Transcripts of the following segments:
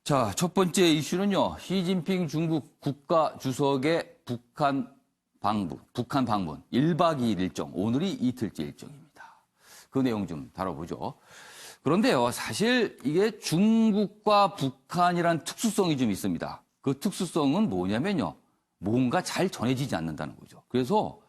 자, 첫 번째 이슈는요. 시진핑 중국 국가주석의 북한 방문 1박 2일 일정, 오늘이 이틀째 일정입니다. 그 내용 좀 다뤄보죠. 그런데요, 사실 이게 중국과 북한이란 특수성이 좀 있습니다. 그 특수성은 뭐냐면요. 뭔가 잘 전해지지 않는다는 거죠. 그래서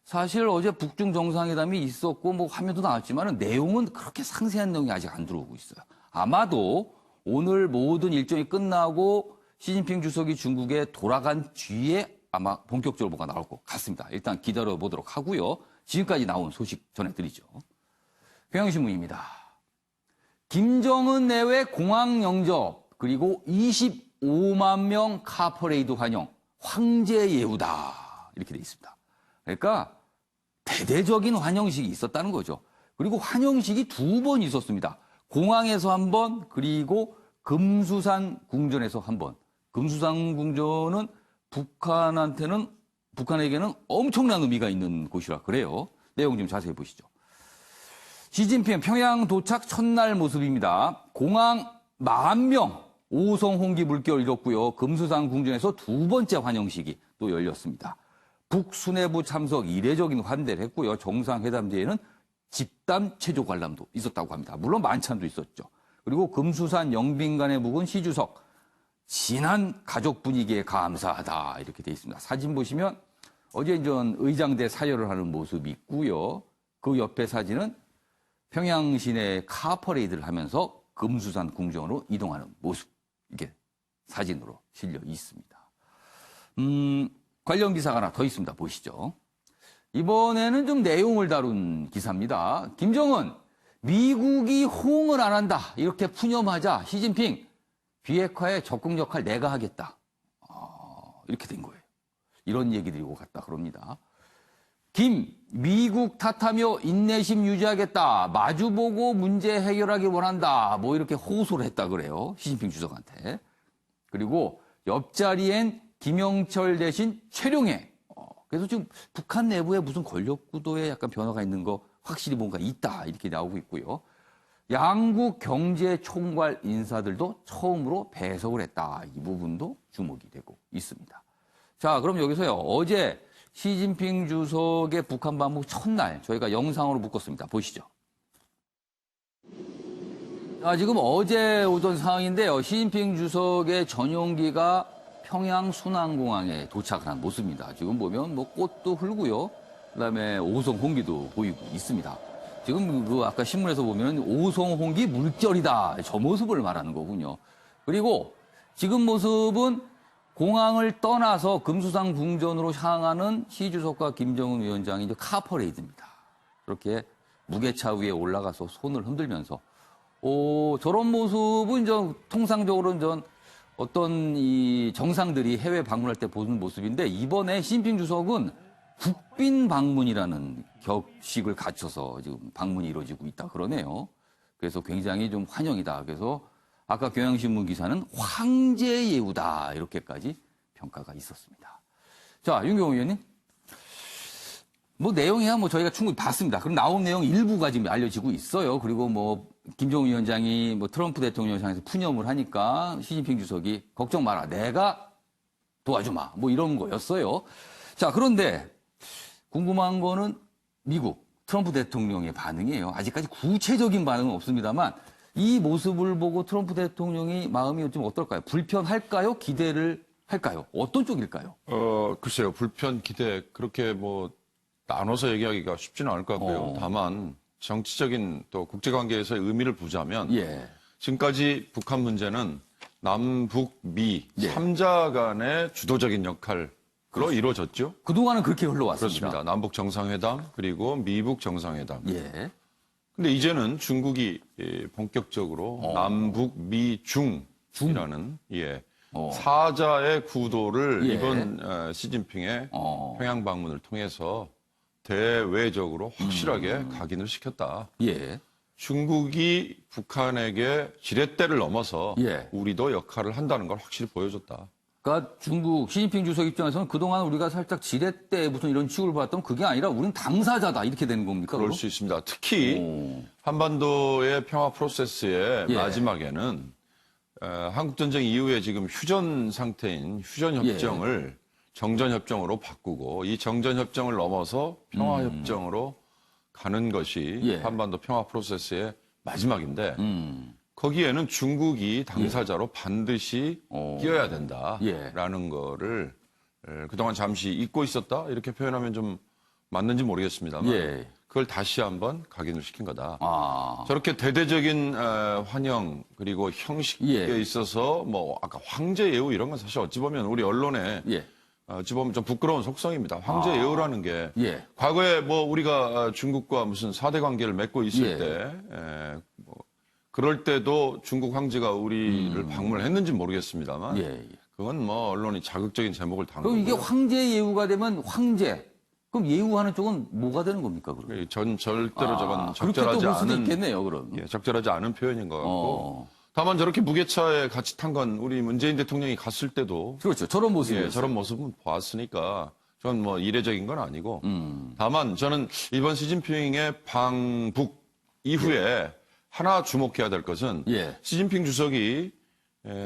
사실 어제 북중 정상회담이 있었고 뭐 화면도 나왔지만 내용은 그렇게 상세한 내용이 아직 안 들어오고 있어요. 아마도 오늘 모든 일정이 끝나고 시진핑 주석이 중국에 돌아간 뒤에 아마 본격적으로 뭐가 나올 것 같습니다. 일단 기다려보도록 하고요. 지금까지 나온 소식 전해드리죠. 경향신문입니다. 김정은 내외 공항 영접 그리고 25만 명 카퍼레이드 환영, 황제 예우다 이렇게 돼 있습니다. 그러니까 대대적인 환영식이 있었다는 거죠. 그리고 환영식이 2번 있었습니다. 공항에서 한 번, 그리고 금수산 궁전에서 한 번. 금수산 궁전은 북한에게는 엄청난 의미가 있는 곳이라 그래요. 내용 좀 자세히 보시죠. 시진핑 평양 도착 첫날 모습입니다. 공항 10,000명 오성 홍기 물결 잃었고요. 금수산 궁전에서 2번째 환영식이 또 열렸습니다. 북수뇌부 참석 이례적인 환대를 했고요. 정상회담 뒤에는 집단 체조 관람도 있었다고 합니다. 물론 만찬도 있었죠. 그리고 금수산 영빈관에 묵은 시주석, 진한 가족 분위기에 감사하다 이렇게 돼 있습니다. 사진 보시면 어제 의장대 사열을 하는 모습이 있고요. 그 옆에 사진은 평양 시내 카퍼레이드를 하면서 금수산 궁전으로 이동하는 모습, 이게 사진으로 실려 있습니다. 관련 기사가 하나 더 있습니다. 보시죠. 이번에는 좀 내용을 다룬 기사입니다. 김정은, 미국이 호응을 안 한다. 이렇게 푸념하자 시진핑, 비핵화에 적극 역할 내가 하겠다. 이렇게 된 거예요. 이런 얘기들이 오고 갔다 그럽니다. 미국 탓하며 인내심 유지하겠다. 마주보고 문제 해결하길 원한다. 뭐 이렇게 호소를 했다 그래요. 시진핑 주석한테. 그리고 옆자리엔 김영철 대신 최룡해. 그래서 지금 북한 내부에 무슨 권력 구도에 약간 변화가 있는 거 확실히 뭔가 있다. 이렇게 나오고 있고요. 양국 경제총괄 인사들도 처음으로 배석을 했다. 이 부분도 주목이 되고 있습니다. 자, 그럼 여기서요. 어제 시진핑 주석의 북한 방문 첫날 저희가 영상으로 묶었습니다. 보시죠. 자, 지금 어제 오전 상황인데요. 시진핑 주석의 전용기가 평양 순안공항에 도착을 한 모습입니다. 지금 보면 뭐 꽃도 흘고요. 그다음에 오송 홍기도 보이고 있습니다. 지금 아까 신문에서 보면 오송 홍기 물결이다. 저 모습을 말하는 거군요. 그리고 지금 모습은 공항을 떠나서 금수산 궁전으로 향하는 시 주석과 김정은 위원장이 이제 카퍼레이드입니다. 그렇게 무게차 위에 올라가서 손을 흔들면서 저런 모습은 통상적으로는 어떤 이 정상들이 해외 방문할 때 보는 모습인데 이번에 시진핑 주석은 국빈 방문이라는 격식을 갖춰서 지금 방문이 이루어지고 있다 그러네요. 그래서 굉장히 좀 환영이다. 그래서 아까 경향신문 기사는 황제 예우다 이렇게까지 평가가 있었습니다. 자, 윤경호 의원님. 뭐 내용이야 뭐 저희가 충분히 봤습니다. 그럼 나온 내용 일부가 지금 알려지고 있어요. 그리고 뭐 김정은 위원장이 뭐 트럼프 대통령 향해서 푸념을 하니까 시진핑 주석이 걱정 마라. 내가 도와주마. 뭐 이런 거였어요. 자, 그런데 궁금한 거는 미국 트럼프 대통령의 반응이에요. 아직까지 구체적인 반응은 없습니다만 이 모습을 보고 트럼프 대통령이 마음이 좀 어떨까요? 불편할까요? 기대를 할까요? 어떤 쪽일까요? 글쎄요. 불편, 기대 그렇게 뭐 나눠서 얘기하기가 쉽지는 않을 것 같고요. 다만 정치적인 또 국제관계에서의 의미를 보자면 지금까지 북한 문제는 남북, 미 3자 간의 주도적인 역할로 이루어졌죠. 그동안은 그렇게 흘러왔습니다. 그렇습니다. 남북 정상회담 그리고 미북 정상회담. 근데 이제는 중국이 본격적으로 남북, 미, 중이라는 사자의 구도를 이번 시진핑의 평양 방문을 통해서 대외적으로 확실하게 각인을 시켰다. 중국이 북한에게 지렛대를 넘어서 우리도 역할을 한다는 걸 확실히 보여줬다. 그러니까 중국 시진핑 주석 입장에서는 그동안 우리가 살짝 지렛대 무슨 이런 취급을 받았던 그게 아니라 우리는 당사자다 이렇게 되는 겁니까? 그럴 수 있습니다. 특히 한반도의 평화 프로세스의 마지막에는 한국전쟁 이후에 지금 휴전 상태인 휴전협정을 정전협정으로 바꾸고 이 정전협정을 넘어서 평화협정으로 가는 것이 한반도 평화 프로세스의 마지막인데 거기에는 중국이 당사자로 반드시 끼어야 된다라는 거를 그동안 잠시 잊고 있었다 이렇게 표현하면 좀 맞는지 모르겠습니다만 그걸 다시 한번 각인을 시킨 거다. 저렇게 대대적인 환영 그리고 형식에 있어서 뭐 아까 황제 예우 이런 건 사실 어찌 보면 우리 언론에 어찌 보면 좀 부끄러운 속성입니다. 황제 예우라는 게 과거에 뭐 우리가 중국과 무슨 4대 관계를 맺고 있을 때 뭐 그럴 때도 중국 황제가 우리를 방문을 했는지 모르겠습니다만 그건 뭐 언론이 자극적인 제목을 단 거고요. 그럼 이게 황제 예우가 되면 황제 그럼 예우하는 쪽은 뭐가 되는 겁니까? 그럼? 절대로 저건 적절하지 않은 있겠네요, 그럼. 적절하지 않은 표현인 것 같고. 다만 저렇게 무게차에 같이 탄 건 우리 문재인 대통령이 갔을 때도 그렇죠. 저런 모습 저런 모습은 보았으니까 저는 뭐 이례적인 건 아니고. 다만 저는 이번 시진핑의 방북 이후에 하나 주목해야 될 것은 시진핑 주석이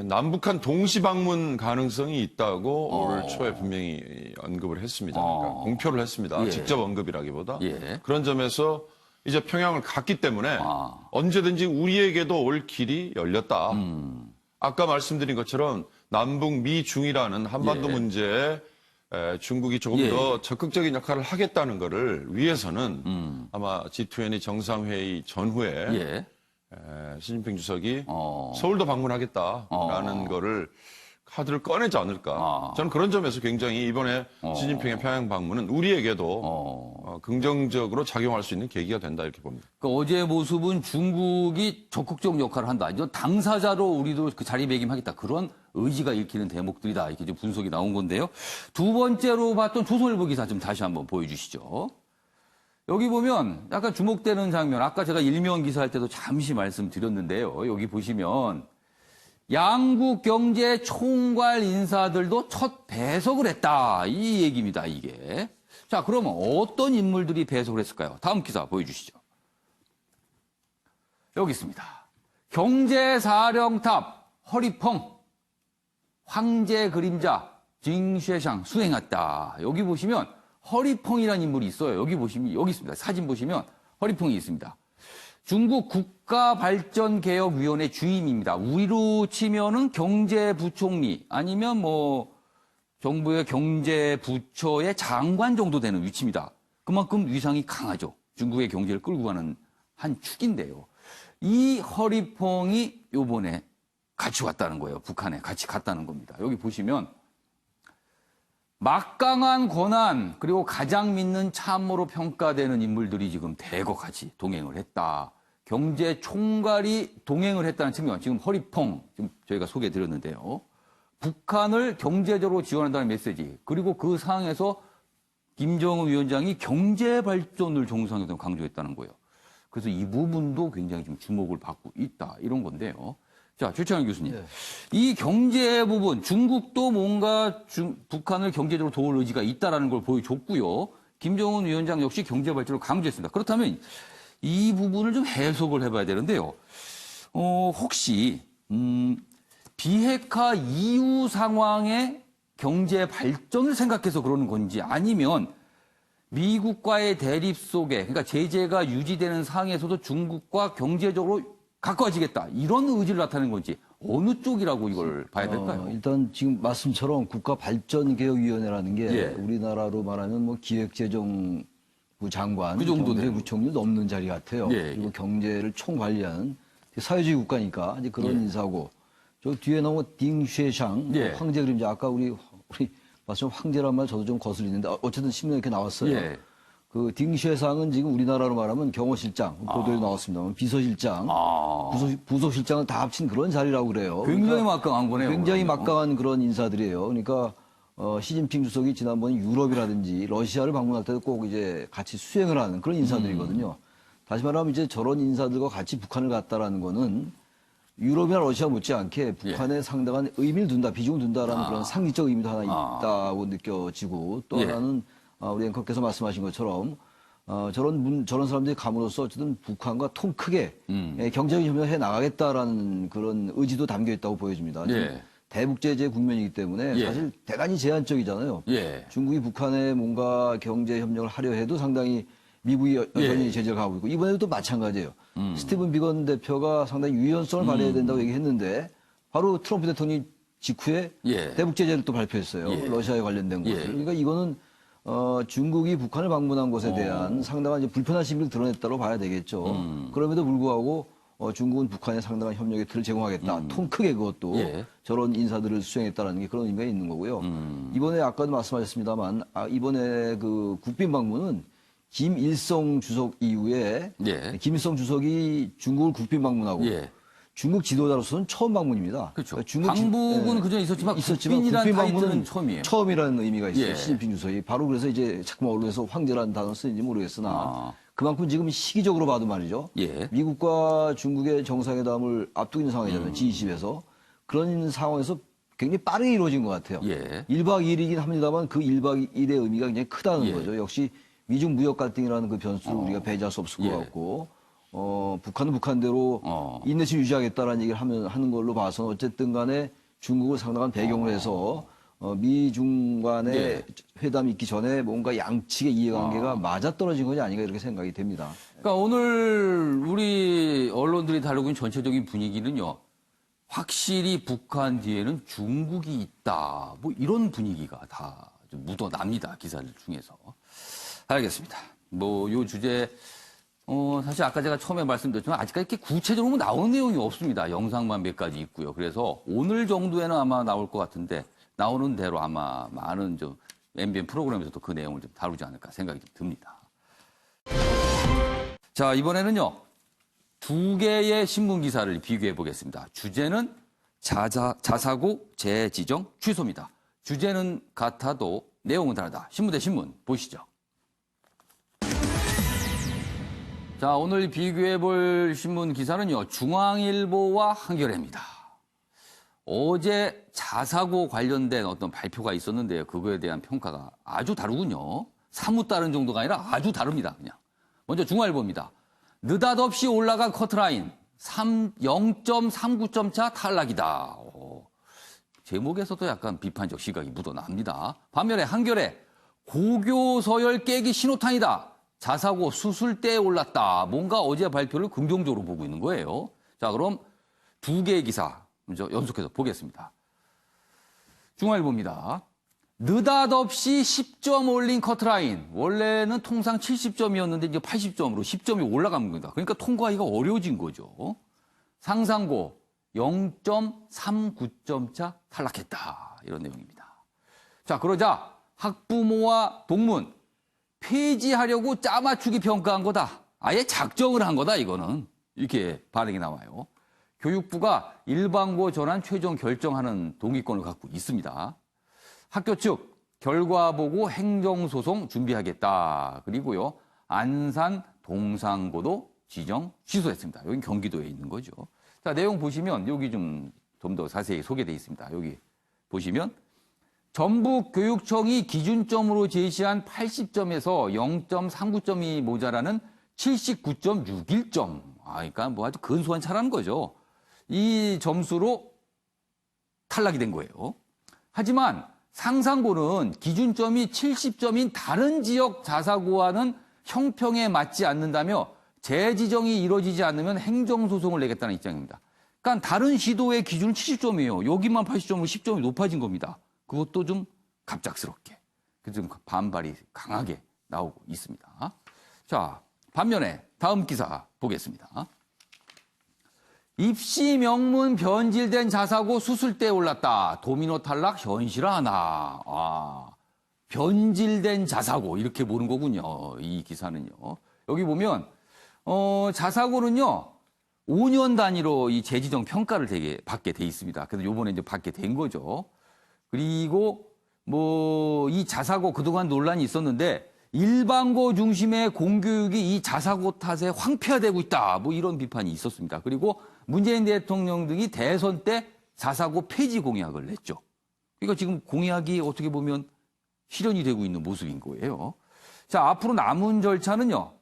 남북한 동시 방문 가능성이 있다고 올 초에 분명히 언급을 했습니다. 그러니까 공표를 했습니다. 직접 언급이라기보다. 그런 점에서 이제 평양을 갔기 때문에 언제든지 우리에게도 올 길이 열렸다. 아까 말씀드린 것처럼 남북 미중이라는 한반도 문제에 중국이 조금 더 적극적인 역할을 하겠다는 것을 위해서는 아마 G20 정상회의 전후에 시진핑 주석이 서울도 방문하겠다라는 거를 카드를 꺼내지 않을까. 저는 그런 점에서 굉장히 이번에 시진핑의 평양 방문은 우리에게도 긍정적으로 작용할 수 있는 계기가 된다 이렇게 봅니다. 그러니까 어제의 모습은 중국이 적극적 역할을 한다. 이제 당사자로 우리도 그 자리매김하겠다. 그런 의지가 읽히는 대목들이다. 이렇게 좀 분석이 나온 건데요. 두 번째로 봤던 조선일보 기사 좀 다시 한번 보여주시죠. 여기 보면 약간 주목되는 장면, 아까 제가 일면 기사할 때도 잠시 말씀드렸는데요. 여기 보시면 양국 경제 총괄 인사들도 첫 배석을 했다. 이 얘기입니다, 이게. 자, 그러면 어떤 인물들이 배석을 했을까요? 다음 기사 보여주시죠. 여기 있습니다. 경제사령탑 허리펑 황제 그림자 징쉐샹 수행했다. 여기 보시면 허리펑이라는 인물이 있어요. 여기 보시면, 여기 있습니다. 사진 보시면 허리펑이 있습니다. 중국 국가발전개혁위원회 주임입니다. 우리로 치면은 경제부총리 아니면 뭐 정부의 경제부처의 장관 정도 되는 위치입니다. 그만큼 위상이 강하죠. 중국의 경제를 끌고 가는 한 축인데요. 이 허리펑이 요번에 같이 왔다는 거예요. 북한에 같이 갔다는 겁니다. 여기 보시면 막강한 권한 그리고 가장 믿는 참모로 평가되는 인물들이 지금 대거 같이 동행을 했다. 경제 총괄이 동행을 했다는 측면, 지금 허리펑 지금 저희가 소개해드렸는데요. 북한을 경제적으로 지원한다는 메시지, 그리고 그 상황에서 김정은 위원장이 경제 발전을 정상적으로 강조했다는 거예요. 그래서 이 부분도 굉장히 좀 주목을 받고 있다 이런 건데요. 자, 최창현 교수님. 이 경제 부분, 중국도 뭔가 북한을 경제적으로 도울 의지가 있다는 걸 보여줬고요. 김정은 위원장 역시 경제 발전을 강조했습니다. 그렇다면 이 부분을 좀 해석을 해봐야 되는데요. 혹시 비핵화 이후 상황의 경제 발전을 생각해서 그러는 건지 아니면 미국과의 대립 속에, 그러니까 제재가 유지되는 상황에서도 중국과 경제적으로 가까워지겠다. 이런 의지를 나타내는 건지 어느 쪽이라고 이걸 봐야 될까요? 일단 지금 말씀처럼 국가발전개혁위원회라는 게 우리나라로 말하면 뭐 기획재정부 장관, 그 정도 경제부총리 넘는 자리 같아요. 그리고 경제를 총관리하는 사회주의 국가니까 이제 그런 인사고 저 뒤에 나온 딩쉐샹 황제 그림자 아까 우리 말씀 황제란 말 저도 좀 거슬리는데 어쨌든 신문에 이렇게 나왔어요. 그 딩쉐상은 지금 우리나라로 말하면 경호실장, 보도에 나왔습니다만 비서실장, 부서실장을 다 합친 그런 자리라고 그래요. 굉장히 그러니까 막강한 거네요. 굉장히 막강한 그런 인사들이에요. 그러니까 시진핑 주석이 지난번 유럽이라든지 러시아를 방문할 때도 꼭 이제 같이 수행을 하는 그런 인사들이거든요. 다시 말하면 이제 저런 인사들과 같이 북한을 갔다라는 거는 유럽이나 러시아 못지않게 북한에 상당한 의미를 둔다, 비중을 둔다라는 그런 상징적 의미도 하나 있다고 느껴지고 또 하나는 우리 앵커께서 말씀하신 것처럼 저런 사람들이 감으로써 어쨌든 북한과 통 크게 경제적인 협력을 해 나가겠다라는 그런 의지도 담겨 있다고 보여집니다. 예. 대북제재 국면이기 때문에 예. 사실 대단히 제한적이잖아요. 예. 중국이 북한에 뭔가 경제 협력을 하려 해도 상당히 미국이 여전히 제재를 가고 있고 이번에도 또 마찬가지예요. 스티븐 비건 대표가 상당히 유연성을 발휘해야 된다고 얘기했는데 바로 트럼프 대통령이 직후에 대북 제재를 또 발표했어요. 러시아에 관련된 것을. 그러니까 이거는 중국이 북한을 방문한 것에 대한 상당한 이제 불편한 심리를 드러냈다고 봐야 되겠죠. 그럼에도 불구하고 중국은 북한에 상당한 협력의 틀을 제공하겠다. 통 크게 그것도 저런 인사들을 수행했다는 게 그런 의미가 있는 거고요. 이번에 아까도 말씀하셨습니다만 이번에 그 국빈 방문은 김일성 주석 이후에 김일성 주석이 중국을 국빈 방문하고 중국 지도자로서는 처음 방문입니다. 그렇죠. 그러니까 중국 방북은 그전 있었지만 국빈이라는 타이틀은 처음이에요. 처음이라는 의미가 있어요. 시진핑 주석이. 바로 그래서 이제 자꾸만 언론에서 황제라는 단어를 쓰는지 모르겠으나 그만큼 지금 시기적으로 봐도 말이죠. 미국과 중국의 정상회담을 앞두고 있는 상황이잖아요. G20에서. 그런 상황에서 굉장히 빠르게 이루어진 것 같아요. 1박 2일이긴 합니다만 그 1박 2일의 의미가 굉장히 크다는 거죠. 역시 미중 무역 갈등이라는 그 변수를 우리가 배제할 수 없을 것 같고 북한은 북한대로 인내심 유지하겠다라는 얘기를 하는 걸로 봐서 어쨌든 간에 중국을 상당한 배경으로 해서 미중 간의 회담이 있기 전에 뭔가 양측의 이해관계가 맞아떨어진 것이 아닌가 이렇게 생각이 됩니다. 그러니까 오늘 우리 언론들이 다루고 있는 전체적인 분위기는요. 확실히 북한 뒤에는 중국이 있다. 뭐 이런 분위기가 다 좀 묻어납니다. 기사들 중에서. 알겠습니다. 뭐 요 주제 사실 아까 제가 처음에 말씀드렸지만 아직까지 이렇게 구체적으로 나오는 내용이 없습니다. 영상만 몇 가지 있고요. 그래서 오늘 정도에는 아마 나올 것 같은데 나오는 대로 아마 많은 좀 MBN 프로그램에서도 그 내용을 좀 다루지 않을까 생각이 좀 듭니다. 자, 이번에는요. 두 개의 신문 기사를 비교해 보겠습니다. 주제는 자사고 재지정 취소입니다. 주제는 같아도 내용은 다르다. 신문 대 신문 보시죠. 자, 오늘 비교해 볼 신문 기사는요. 중앙일보와 한겨레입니다. 어제 자사고 관련된 어떤 발표가 있었는데요. 그거에 대한 평가가 아주 다르군요. 사뭇 다른 정도가 아니라 아주 다릅니다. 그냥. 먼저 중앙일보입니다. 느닷없이 올라간 커트라인 0.39점 차 탈락이다. 제목에서도 약간 비판적 시각이 묻어납니다. 반면에 한겨레 고교 서열 깨기 신호탄이다. 자사고 수술대에 올랐다. 뭔가 어제 발표를 긍정적으로 보고 있는 거예요. 자, 그럼 두 개의 기사 먼저 연속해서 보겠습니다. 중앙일보입니다. 느닷없이 10점 올린 커트라인. 원래는 통상 70점이었는데 이제 80점으로 10점이 올라간 겁니다. 그러니까 통과하기가 어려워진 거죠. 상상고 0.39점 차 탈락했다. 이런 내용입니다. 자, 그러자 학부모와 동문 폐지하려고 짜맞추기 평가한 거다. 아예 작정을 한 거다, 이거는. 이렇게 반응이 나와요. 교육부가 일반고 전환 최종 결정하는 동의권을 갖고 있습니다. 학교 측 결과 보고 행정소송 준비하겠다. 그리고요, 안산 동상고도 지정 취소했습니다. 여기 경기도에 있는 거죠. 자, 내용 보시면 여기 좀 더 자세히 소개되어 있습니다. 여기 보시면 전북교육청이 기준점으로 제시한 80점에서 0.39점이 모자라는 79.61점. 그러니까 뭐 아주 근소한 차라는 거죠. 이 점수로 탈락이 된 거예요. 하지만 상상고는 기준점이 70점인 다른 지역 자사고와는 형평에 맞지 않는다며 재지정이 이루어지지 않으면 행정소송을 내겠다는 입장입니다. 그러니까 다른 시도의 기준은 70점이에요. 여기만 80점으로 10점이 높아진 겁니다. 그것도 좀 갑작스럽게, 좀 반발이 강하게 나오고 있습니다. 자, 반면에 다음 기사 보겠습니다. 입시 명문 변질된 자사고 수술대에 올랐다. 도미노 탈락 현실화하나. 변질된 자사고 이렇게 보는 거군요. 이 기사는요. 여기 보면 자사고는요. 5년 단위로 이 재지정 평가를 받게 돼 있습니다. 그래서 요번에 이제 받게 된 거죠. 그리고 뭐 이 자사고 그동안 논란이 있었는데 일반고 중심의 공교육이 이 자사고 탓에 황폐화되고 있다. 뭐 이런 비판이 있었습니다. 그리고 문재인 대통령 등이 대선 때 자사고 폐지 공약을 냈죠. 그러니까 지금 공약이 어떻게 보면 실현이 되고 있는 모습인 거예요. 자, 앞으로 남은 절차는요.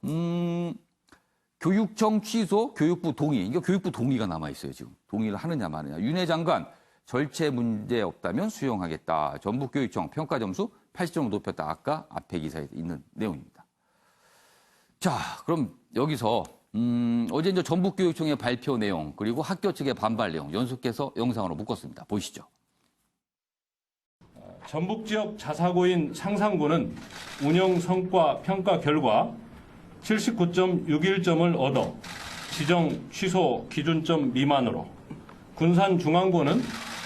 교육청 취소, 교육부 동의. 이게 교육부 동의가 남아있어요, 지금. 동의를 하느냐, 마느냐. 윤회 장관, 절체 문제 없다면 수용하겠다. 전북교육청 평가 점수 80점을 높였다. 아까 앞에 기사에 있는 내용입니다. 자, 그럼 여기서, 어제 이제 전북교육청의 발표 내용, 그리고 학교 측의 반발 내용, 연속해서 영상으로 묶었습니다. 보시죠. 전북 지역 자사고인 상산고는 운영 성과 평가 결과 79.61점을 얻어 지정 취소 기준점 미만으로, 군산중앙고는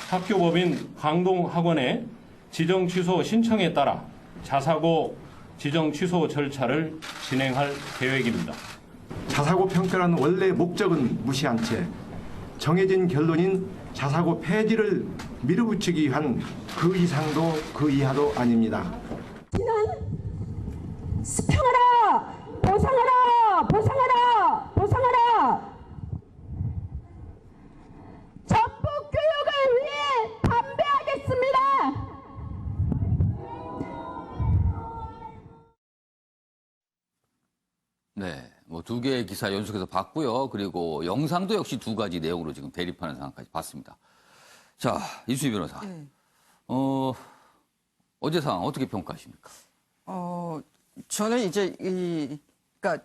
학교법인 강동학원의 지정 취소 신청에 따라 자사고 지정 취소 절차를 진행할 계획입니다. 자사고 평가라는 원래 목적은 무시한 채 정해진 결론인 자사고 폐지를 밀어붙이기 위한 그 이상도 그 이하도 아닙니다. 수평하라! 보상하라! 보상하라! 보상하라! 전북 교육을 위해 반대하겠습니다! 네, 뭐 두 개의 기사 연속해서 봤고요. 그리고 영상도 역시 두 가지 내용으로 지금 대립하는 상황까지 봤습니다. 자, 이수희 변호사. 네. 어제 상황 어떻게 평가하십니까? 저는 이제 그러니까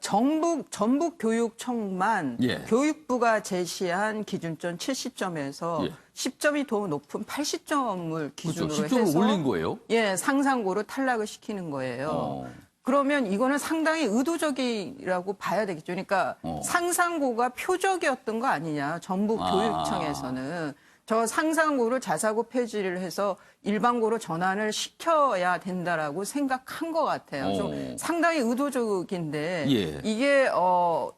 전북교육청만 예. 교육부가 제시한 기준점 70점에서 예. 10점이 더 높은 80점을 기준으로 그렇죠. 10점을 해서 올린 거예요? 예, 상산고로 탈락을 시키는 거예요. 그러면 이거는 상당히 의도적이라고 봐야 되겠죠. 그러니까 상산고가 표적이었던 거 아니냐. 전북교육청에서는. 저 상산고를 자사고 폐지를 해서 일반고로 전환을 시켜야 된다라고 생각한 것 같아요. 좀 상당히 의도적인데 예. 이게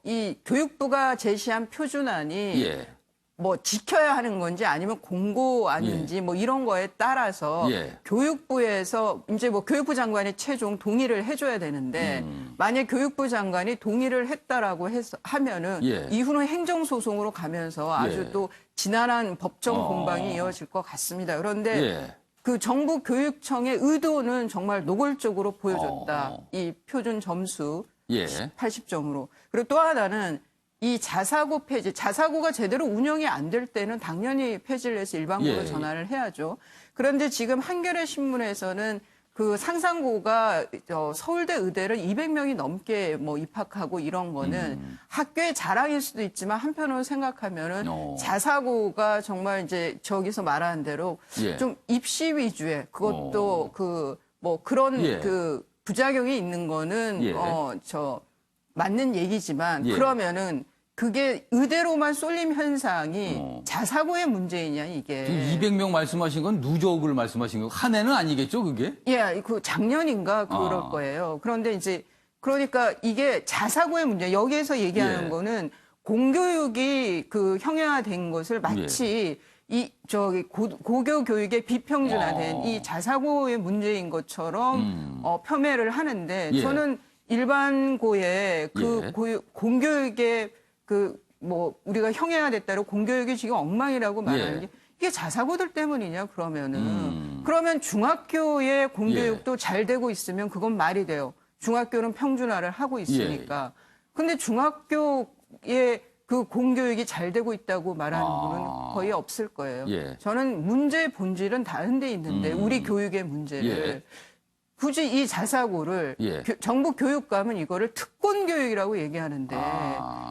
이 교육부가 제시한 표준안이 예. 뭐 지켜야 하는 건지 아니면 공고 아닌지 뭐 이런 거에 따라서 교육부에서 이제 뭐 교육부 장관이 최종 동의를 해줘야 되는데 만약 교육부 장관이 동의를 했다라고 하면은 이후는 행정소송으로 가면서 아주 또 지난한 법정 공방이 이어질 것 같습니다. 그런데 그 정부교육청의 의도는 정말 노골적으로 보여줬다. 이 표준 점수 80점으로. 그리고 또 하나는 이 자사고 폐지, 자사고가 제대로 운영이 안 될 때는 당연히 폐지를 해서 일반고로 전환을 해야죠. 그런데 지금 한겨레 신문에서는 그 상산고가 서울대 의대를 200명이 넘게 뭐 입학하고 이런 거는 학교의 자랑일 수도 있지만 한편으로 생각하면은 자사고가 정말 이제 저기서 말하는 대로 좀 입시 위주의 그것도 그 뭐 그런 그 부작용이 있는 거는 맞는 얘기지만 그러면은 그게 의대로만 쏠림 현상이 자사고의 문제이냐 이게. 지금 200명 말씀하신 건 누적을 말씀하신 거고 한 해는 아니겠죠 그게? 예, 그 작년인가 그럴 거예요. 그런데 이제 그러니까 이게 자사고의 문제. 여기에서 얘기하는 거는 공교육이 그 형해화된 것을 마치 이 고교 교육의 비평준화된 이 자사고의 문제인 것처럼 폄훼를 하는데 저는 일반고에 그 공교육의 그 뭐 우리가 형해화됐다고 공교육이 지금 엉망이라고 말하는 게 이게 자사고들 때문이냐 그러면은 그러면 중학교의 공교육도 잘 되고 있으면 그건 말이 돼요. 중학교는 평준화를 하고 있으니까. 근데 중학교의 그 공교육이 잘 되고 있다고 말하는 분은 거의 없을 거예요. 저는 문제의 본질은 다른 데 있는데 우리 교육의 문제를 굳이 이 자사고를 정부 교육감은 이거를 특권 교육이라고 얘기하는데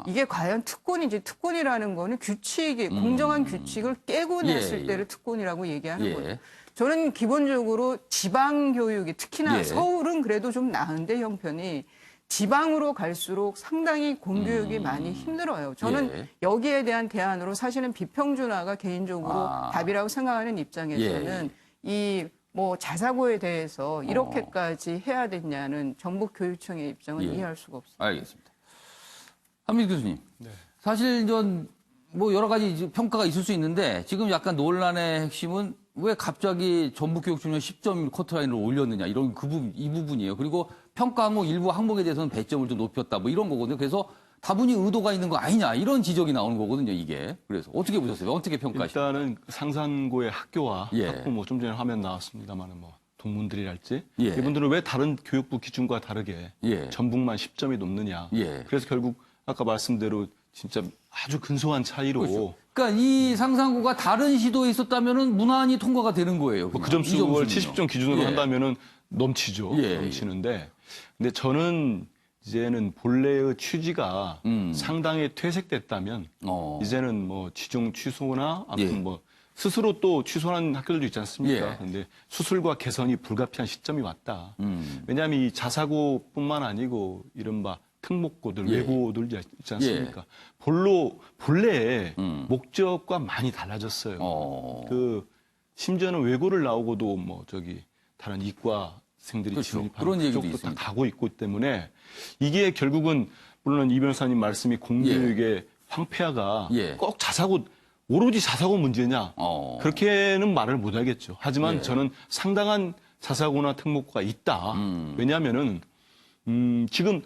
이게 과연 특권인지 특권이라는 거는 규칙이 공정한 규칙을 깨고 냈을 때를 특권이라고 얘기하는 거예요. 저는 기본적으로 지방 교육이 특히나 서울은 그래도 좀 나은데 형편이 지방으로 갈수록 상당히 공교육이 많이 힘들어요. 저는 여기에 대한 대안으로 사실은 비평준화가 개인적으로 답이라고 생각하는 입장에서는 이 뭐 자사고에 대해서 이렇게까지 해야 됐냐는 전북교육청의 입장은 이해할 수가 없습니다. 알겠습니다. 한민수 교수님, 사실 전 뭐 여러 가지 평가가 있을 수 있는데 지금 약간 논란의 핵심은 왜 갑자기 전북교육청에 10점 커트라인을 올렸느냐 이런 이 부분이에요. 그리고 평가 항목 일부 항목에 대해서는 배점을 좀 높였다 뭐 이런 거거든요. 그래서 다분히 의도가 있는 거 아니냐 이런 지적이 나오는 거거든요. 이게 그래서 어떻게 보셨어요? 어떻게 평가하십니까? 일단은 상산고의 학교와 학부모 좀 전에 화면 나왔습니다만은 뭐 동문들이랄지 예. 이분들은 왜 다른 교육부 기준과 다르게 예. 전북만 10점이 높느냐. 예. 그래서 결국 아까 말씀대로 진짜 아주 근소한 차이로 그렇죠. 그러니까 이 상상고가 다른 시도에 있었다면은 무난히 통과가 되는 거예요. 그 점수를 70점 기준으로 예. 한다면은 넘치죠. 예. 넘치는데 근데 저는 이제는 본래의 취지가 상당히 퇴색됐다면 이제는 뭐 지정 취소나 아무튼 예. 뭐 스스로 또 취소한 학교들도 있지 않습니까? 예. 근데 수술과 개선이 불가피한 시점이 왔다. 왜냐하면 이 자사고뿐만 아니고 이른바 특목고들, 예. 외고들 있지 않습니까? 본래의 목적과 많이 달라졌어요. 그 심지어는 외고를 나오고도 뭐 저기 다른 이과생들이 그렇죠. 진입하는 그런 얘기도 쪽도 다 있습니다. 가고 있기 때문에 이게 결국은 물론 이 변호사님 말씀이 공교육의 황폐화가 예. 꼭 자사고 오로지 자사고 문제냐 그렇게는 말을 못 하겠죠. 하지만 예. 저는 상당한 자사고나 특목고가 있다. 왜냐하면은 지금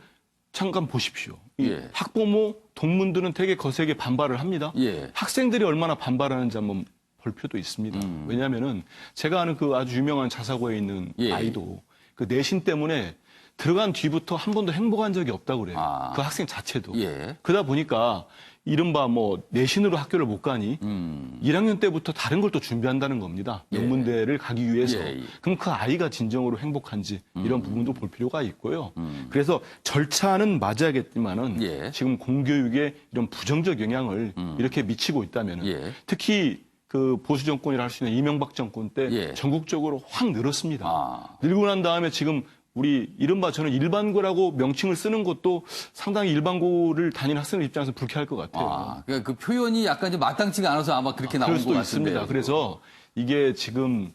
잠깐 보십시오. 이 예. 학부모 동문들은 되게 거세게 반발을 합니다. 예. 학생들이 얼마나 반발하는지 한번 볼 필요도 있습니다. 왜냐하면은 제가 아는 그 아주 유명한 자사고에 있는 예. 아이도 그 내신 때문에 들어간 뒤부터 한 번도 행복한 적이 없다고 그래요. 아. 그 학생 자체도. 예. 그러다 보니까 이른바 뭐 내신으로 학교를 못 가니 1학년 때부터 다른 걸 또 준비한다는 겁니다. 예. 명문대를 가기 위해서. 예, 예. 그럼 그 아이가 진정으로 행복한지 이런 부분도 볼 필요가 있고요. 그래서 절차는 맞아야겠지만은 예. 지금 공교육에 이런 부정적 영향을 이렇게 미치고 있다면은 예. 특히 그 보수 정권이라 할 수 있는 이명박 정권 때 예. 전국적으로 확 늘었습니다. 아. 늘고 난 다음에 지금 우리 이른바 저는 일반고라고 명칭을 쓰는 것도 상당히 일반고를 다니는 학생들 입장에서 불쾌할 것 같아요. 아, 그러니까 그 표현이 약간 좀 마땅치가 않아서 아마 그렇게 나온 그럴 것 수도 같은데. 있습니다. 그래서 이게 지금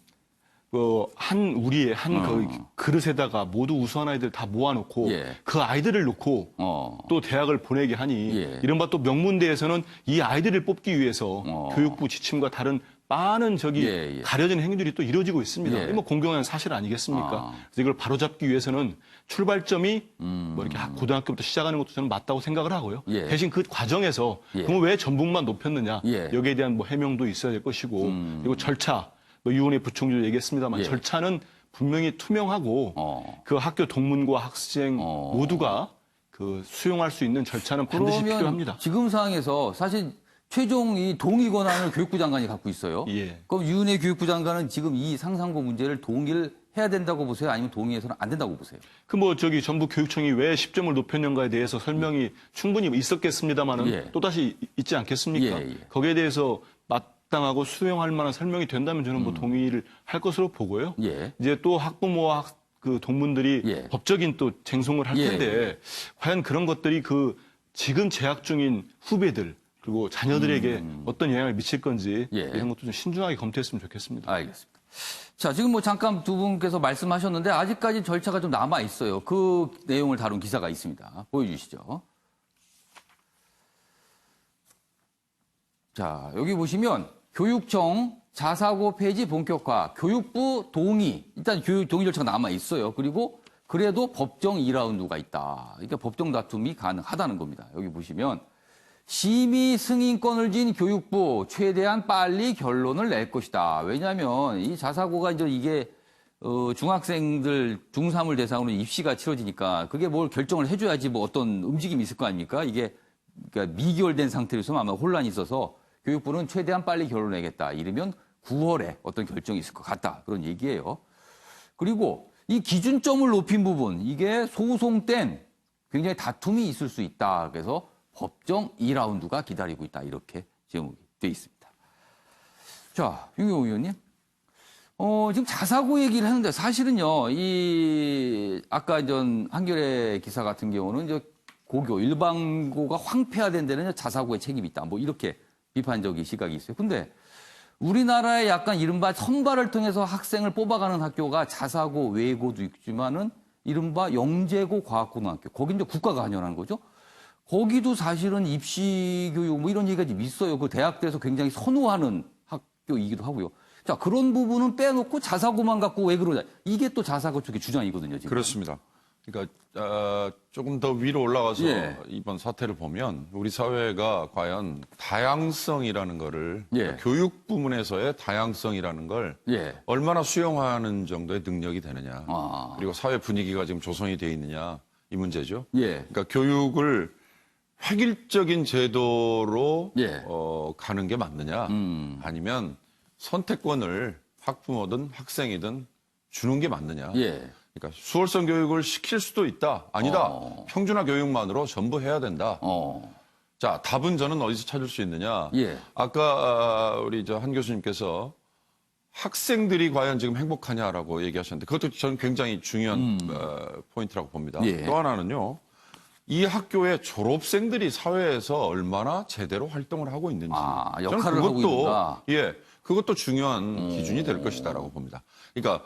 우리의 한 그릇에다가 모두 우수한 아이들 다 모아놓고 예. 그 아이들을 놓고 또 대학을 보내게 하니 예. 이른바 또 명문대에서는 이 아이들을 뽑기 위해서 교육부 지침과 다른 많은 예, 예. 가려진 행위들이 또 이루어지고 있습니다. 예. 이게 뭐 공경한 사실 아니겠습니까? 그래서 이걸 바로잡기 위해서는 출발점이 뭐 이렇게 고등학교부터 시작하는 것도 저는 맞다고 생각을 하고요. 예. 대신 그 과정에서 예. 그럼 왜 전북만 높였느냐? 예. 여기에 대한 뭐 해명도 있어야 될 것이고 그리고 절차 뭐 유은혜 부총리도 얘기했습니다만 예. 절차는 분명히 투명하고 그 학교 동문과 학생 모두가 그 수용할 수 있는 절차는 반드시 그러면 필요합니다. 지금 상황에서 사실 최종 이 동의 권한을 교육부 장관이 갖고 있어요. 예. 그럼 유은혜 교육부 장관은 지금 이 상상고 문제를 동의를 해야 된다고 보세요? 아니면 동의해서는 안 된다고 보세요? 그 뭐 저기 전북 교육청이 왜 10점을 높였는가에 대해서 설명이 충분히 있었겠습니다만은 예. 또다시 있지 않겠습니까? 예, 예. 거기에 대해서 마땅하고 수용할 만한 설명이 된다면 저는 뭐 동의를 할 것으로 보고요. 예. 이제 또 학부모와 그 동문들이 예. 법적인 또 쟁송을 할 예. 텐데 과연 그런 것들이 그 지금 재학 중인 후배들 그리고 자녀들에게 어떤 영향을 미칠 건지 예. 이런 것도 좀 신중하게 검토했으면 좋겠습니다. 알겠습니다. 자, 지금 뭐 잠깐 두 분께서 말씀하셨는데 아직까지 절차가 좀 남아 있어요. 그 내용을 다룬 기사가 있습니다. 보여주시죠. 자, 여기 보시면 교육청 자사고 폐지 본격화, 교육부 동의, 일단 교육 동의 절차가 남아 있어요. 그리고 그래도 법정 2라운드가 있다. 그러니까 법정 다툼이 가능하다는 겁니다. 여기 보시면 심의 승인권을 쥔 교육부 최대한 빨리 결론을 낼 것이다. 왜냐하면 이 자사고가 이제 이게 중학생들 중3을 대상으로 입시가 치러지니까 그게 뭘 결정을 해줘야지 뭐 어떤 움직임이 있을 거 아닙니까? 이게 그러니까 미결된 상태에서 아마 혼란이 있어서 교육부는 최대한 빨리 결론을 내겠다. 이르면 9월에 어떤 결정이 있을 것 같다. 그런 얘기예요. 그리고 이 기준점을 높인 부분 이게 소송 땐 굉장히 다툼이 있을 수 있다. 그래서 법정 2라운드가 기다리고 있다. 이렇게 제목이 돼 있습니다. 자, 윤경호 의원님. 지금 자사고 얘기를 하는데 사실은요, 아까 전 한겨레 기사 같은 경우는 이제 고교, 일반고가 황폐화된 데는 자사고의 책임이 있다. 뭐 이렇게 비판적인 시각이 있어요. 근데 우리나라의 약간 이른바 선발을 통해서 학생을 뽑아가는 학교가 자사고, 외고도 있지만은 이른바 영재고 과학고등학교. 거기 이제 국가가 관여하는 거죠. 거기도 사실은 입시 교육 뭐 이런 얘기가 좀 있어요. 그 대학들에서 굉장히 선호하는 학교이기도 하고요. 자, 그런 부분은 빼놓고 자사고만 갖고 왜 그러냐. 이게 또 자사고 쪽의 주장이거든요, 지금. 그렇습니다. 그러니까 조금 더 위로 올라가서 예. 이번 사태를 보면 우리 사회가 과연 다양성이라는 거를 예. 교육 부문에서의 다양성이라는 걸 예. 얼마나 수용하는 정도의 능력이 되느냐. 아. 그리고 사회 분위기가 지금 조성이 돼 있느냐 이 문제죠. 예. 그러니까 교육을 획일적인 제도로 예. 가는 게 맞느냐 아니면 선택권을 학부모든 학생이든 주는 게 맞느냐. 예. 그러니까 수월성 교육을 시킬 수도 있다. 아니다. 평준화 교육만으로 전부 해야 된다. 자, 답은 저는 어디서 찾을 수 있느냐. 예. 아까 우리 한 교수님께서 학생들이 과연 지금 행복하냐라고 얘기하셨는데 그것도 저는 굉장히 중요한 포인트라고 봅니다. 예. 또 하나는요. 이 학교의 졸업생들이 사회에서 얼마나 제대로 활동을 하고 있는지. 역할을 하고 있는가. 예. 그것도 중요한 기준이 될 것이다라고 봅니다. 그러니까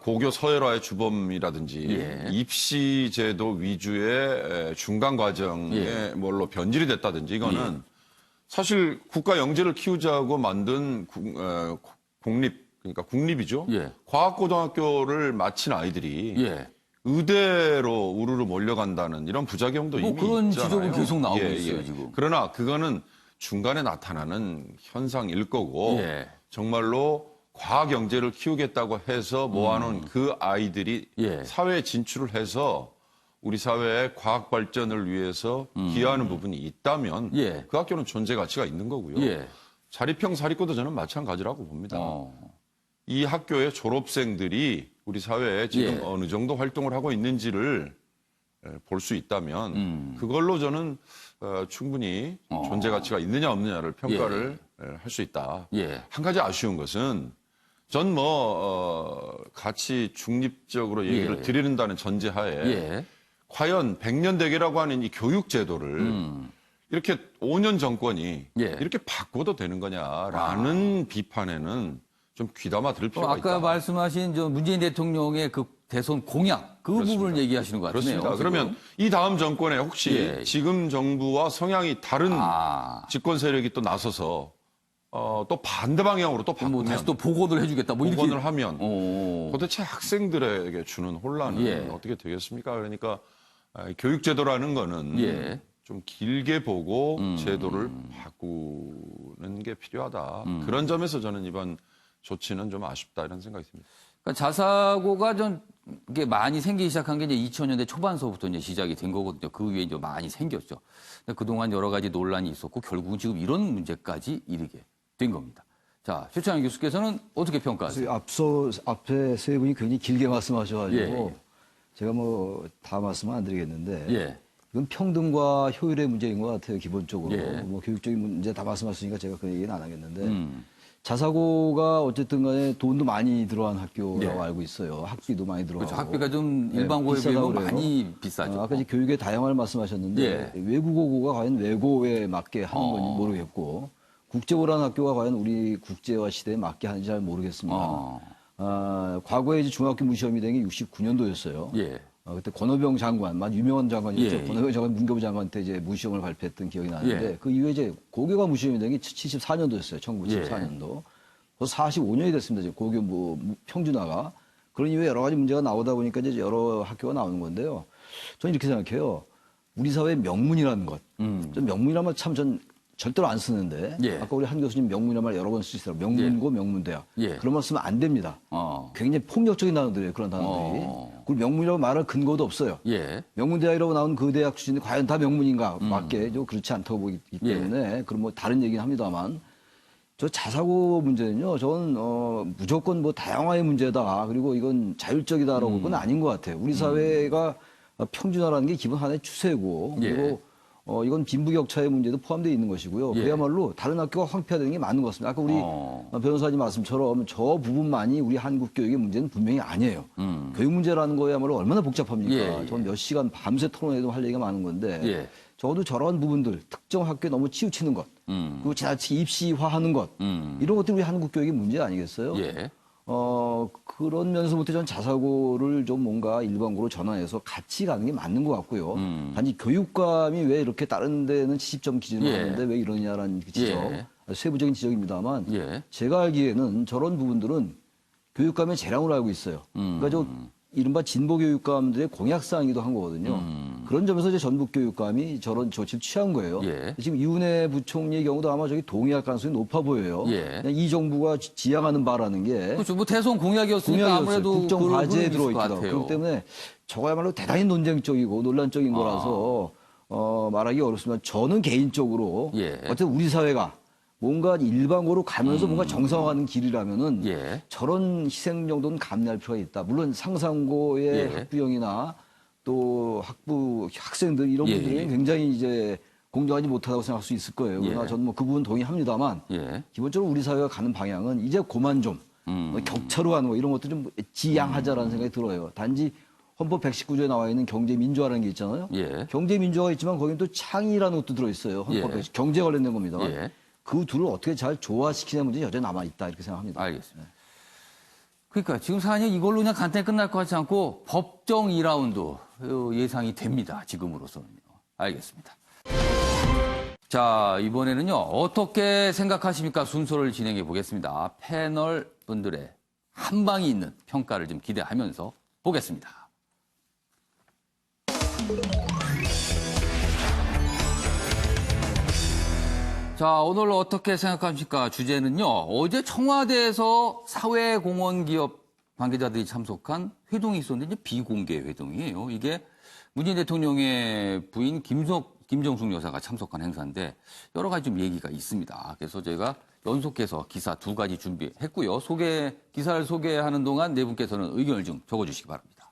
고교 서열화의 주범이라든지 예. 입시 제도 위주의 중간 과정에 예. 뭘로 변질이 됐다든지 이거는 사실 국가 영재를 키우자고 만든 그러니까 국립이죠. 예. 과학고등학교를 마친 아이들이 예. 의대로 우르르 몰려간다는 이런 부작용도 이미 그런 있잖아요. 지적은 계속 나오고 있어요, 지금. 그러나 그거는 중간에 나타나는 현상일 거고 예. 정말로 과학 영재를 키우겠다고 해서 모아놓은 그 아이들이 예. 사회에 진출을 해서 우리 사회의 과학 발전을 위해서 기여하는 부분이 있다면 예. 그 학교는 존재 가치가 있는 거고요. 예. 자립형 사립고도 저는 마찬가지라고 봅니다. 이 학교의 졸업생들이 우리 사회에 지금 예. 어느 정도 활동을 하고 있는지를 볼 수 있다면 그걸로 저는 충분히 존재 가치가 있느냐 없느냐를 평가를 할 수 있다. 예. 한 가지 아쉬운 것은 전 같이 중립적으로 얘기를 예. 드리는다는 전제하에 예. 과연 100년 대계라고 하는 이 교육 제도를 이렇게 5년 정권이 예. 이렇게 바꿔도 되는 거냐라는 비판에는 좀 귀담아 들을 필요가 아까 있다. 말씀하신 문재인 대통령의 그 대선 공약 그 그렇습니다. 부분을 얘기하시는 것 같네요. 그렇습니다. 그러면 이 다음 정권에 혹시 예. 지금 정부와 성향이 다른 집권 세력이 또 나서서 또 반대 방향으로 또 바꾸면 다시 또 복원을 해주겠다. 복원을 이렇게. 하면 도대체 학생들에게 주는 혼란은 예. 어떻게 되겠습니까? 그러니까 교육제도라는 거는 예. 좀 길게 보고 제도를 바꾸는 게 필요하다. 그런 점에서 저는 이번 조치는 좀 아쉽다 이런 생각이 듭니다. 그러니까 자사고가 좀 이게 많이 생기기 시작한 게 이제 2000년대 초반서부터 이제 시작이 된 거거든요. 그 위에 이제 많이 생겼죠. 근데 그동안 여러 가지 논란이 있었고 결국은 지금 이런 문제까지 이르게 된 겁니다. 자, 최창현 교수께서는 어떻게 평가하세요? 앞에 세 분이 굉장히 길게 말씀하셔가지고 예. 제가 다 말씀은 안 드리겠는데 예. 이건 평등과 효율의 문제인 것 같아요. 기본적으로 예. 교육적인 문제 다 말씀하셨으니까 제가 그 얘기는 안 하겠는데 자사고가 어쨌든 간에 돈도 많이 들어간 학교라고 예. 알고 있어요. 학비도 많이 들어가고. 그렇죠. 학비가 좀 일반고에 비하면 많이 비싸죠. 아까 이제 교육의 다양화를 말씀하셨는데 예. 외국어고가 과연 외고에 맞게 하는 건지 모르겠고 국제고라는 학교가 과연 우리 국제화 시대에 맞게 하는지 잘 모르겠습니다. 과거에 이제 중학교 무시험이 된 게 69년도였어요. 예. 그때 권오병 장관, 유명한 장관이었죠. 예. 권오병 장관 문교부 장관한테 이제 무시험을 발표했던 기억이 나는데 예. 그 이후에 이제 고교가 무시험이 된 게 74년도였어요. 1974년도. 벌써 45년이 됐습니다. 이제 고교 평준화가. 그런 이후에 여러 가지 문제가 나오다 보니까 이제 여러 학교가 나오는 건데요. 저는 이렇게 생각해요. 우리 사회의 명문이라는 것. 좀 명문이라는 말 참 전 절대로 안 쓰는데 예. 아까 우리 한 교수님 명문이라는 말 여러 번 쓰시더라고요. 명문고 명문대학. 예. 그런 말 쓰면 안 됩니다. 굉장히 폭력적인 단어들이에요. 그런 단어들이. 그리고 명문이라고 말할 근거도 없어요. 예. 명문대학이라고 나온 그 대학 출신이 과연 다 명문인가? 맞게 그렇지 않다고 보기 때문에 그럼 다른 얘기는 합니다만 저 자사고 문제는요. 저는 무조건 다양화의 문제다. 그리고 이건 자율적이다라고 그건 아닌 것 같아요. 우리 사회가 평준화라는 게 기본 하나의 추세고 그리고 이건 빈부격차의 문제도 포함되어 있는 것이고요. 그야말로 다른 학교가 황폐화되는 게 맞는 것 같습니다. 아까 우리 변호사님 말씀처럼 저 부분만이 우리 한국 교육의 문제는 분명히 아니에요. 교육 문제라는 거야말로 얼마나 복잡합니까? 저는 몇 시간 밤새 토론해도 할 얘기가 많은 건데 적어도 저런 부분들 특정 학교에 너무 치우치는 것 그리고 지나치게 입시화하는 것 이런 것들이 우리 한국 교육의 문제 아니겠어요? 그런 면에서부터 전 자사고를 좀 뭔가 일반고로 전환해서 같이 가는 게 맞는 것 같고요. 단지 교육감이 왜 이렇게 다른 데는 70점 기준을 하는데 왜 이러냐라는 지적, 세부적인 지적입니다만 제가 알기에는 저런 부분들은 교육감의 재량으로 알고 있어요. 그러니까 이른바 진보교육감들의 공약사항이기도 한 거거든요. 그런 점에서 이제 전북교육감이 저런 조치를 취한 거예요. 예. 지금 이훈혜 부총리의 경우도 아마 저기 동의할 가능성이 높아 보여요. 예. 그냥 이 정부가 지향하는 바라는 게 그렇죠. 뭐 대선 공약이었으니까 아무래도 국정 과제에 들어있기도 하고. 같아요. 그렇기 때문에 저거야말로 대단히 논쟁적이고 논란적인 거라서 말하기 어렵습니다. 저는 개인적으로 예. 어쨌든 우리 사회가 뭔가 일방으로 가면서 뭔가 정상화하는 길이라면은 예. 저런 희생 정도는 감내할 필요가 있다. 물론 상상고의 예. 학부형이나 또 학생들 이런 분들은 굉장히 이제 공정하지 못하다고 생각할 수 있을 거예요. 그러나 저는 뭐 그 부분 동의합니다만 기본적으로 우리 사회가 가는 방향은 이제 그만 좀 격차로 가는 거 이런 것들 좀 지양하자라는 생각이 들어요. 단지 헌법 119조에 나와 있는 경제 민주화라는 게 있잖아요. 경제 민주화가 있지만 거기는 또 창의라는 것도 들어있어요. 헌법 경제 관련된 겁니다. 그 둘을 어떻게 잘 조화시키는 문제 여전히 남아있다 이렇게 생각합니다. 알겠습니다. 그러니까 지금 사안이 이걸로 그냥 간단히 끝날 것 같지 않고 법정 2라운드 예상이 됩니다. 지금으로서는요. 알겠습니다. 자, 이번에는요. 어떻게 생각하십니까? 순서를 진행해 보겠습니다. 패널 분들의 한 방이 있는 평가를 좀 기대하면서 보겠습니다. 자, 오늘 어떻게 생각하십니까? 주제는요. 어제 청와대에서 사회공헌기업 관계자들이 참석한 회동이 있었는데 이제 비공개 회동이에요. 이게 문재인 대통령의 부인 김정숙 여사가 참석한 행사인데 여러 가지 좀 얘기가 있습니다. 그래서 제가 연속해서 기사 2가지 준비했고요. 기사를 소개하는 동안 네 분께서는 의견을 좀 적어주시기 바랍니다.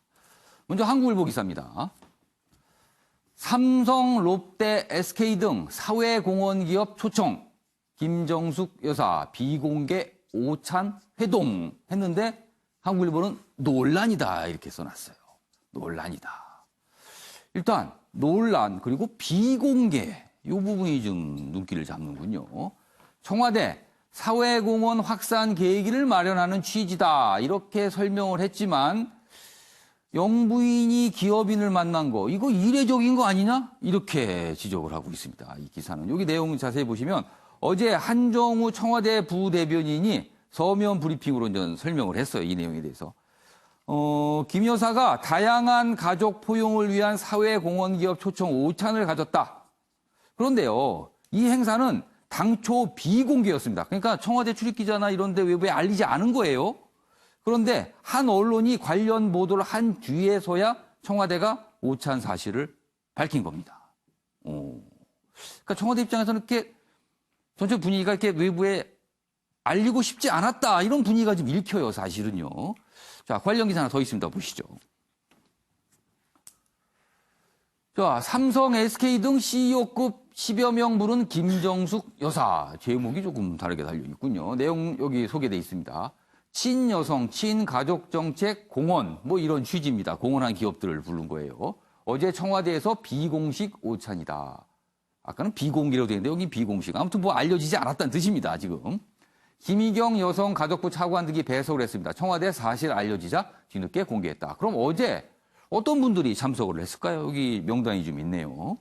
먼저 한국일보 기사입니다. 삼성, 롯데, SK 등 사회공헌기업 초청, 김정숙 여사 비공개 오찬 회동 했는데 한국일보는 논란이다 이렇게 써놨어요. 논란이다. 일단 논란 그리고 비공개 이 부분이 좀 눈길을 잡는군요. 청와대 사회공헌 확산 계획을 마련하는 취지다 이렇게 설명을 했지만 영부인이 기업인을 만난 거 이거 이례적인 거 아니냐? 이렇게 지적을 하고 있습니다. 이 기사는. 여기 내용 자세히 보시면 어제 한정우 청와대 부대변인이 서면 브리핑으로 이제 설명을 했어요. 이 내용에 대해서. 김 여사가 다양한 가족 포용을 위한 사회공헌기업 초청 오찬을 가졌다. 그런데요. 이 행사는 당초 비공개였습니다. 그러니까 청와대 출입기자나 이런 데 외부에 알리지 않은 거예요. 그런데 한 언론이 관련 보도를 한 뒤에서야 청와대가 오찬 사실을 밝힌 겁니다. 그러니까 청와대 입장에서는 이렇게 전체 분위기가 이렇게 외부에 알리고 싶지 않았다. 이런 분위기가 좀 읽혀요, 사실은요. 자, 관련 기사 하나 더 있습니다. 보시죠. 자, 삼성, SK 등 CEO급 10여 명 부른 김정숙 여사. 제목이 조금 다르게 달려 있군요. 내용 여기 소개되어 있습니다. 친여성, 친가족정책 공헌 뭐 이런 취지입니다. 공헌한 기업들을 부른 거예요. 어제 청와대에서 비공식 오찬이다. 아까는 비공개로 되어 있는데 여기 비공식. 아무튼 뭐 알려지지 않았다는 뜻입니다. 지금. 김희경 여성가족부 차관 등이 배석을 했습니다. 청와대 사실 알려지자 뒤늦게 공개했다. 그럼 어제 어떤 분들이 참석을 했을까요? 여기 명단이 좀 있네요.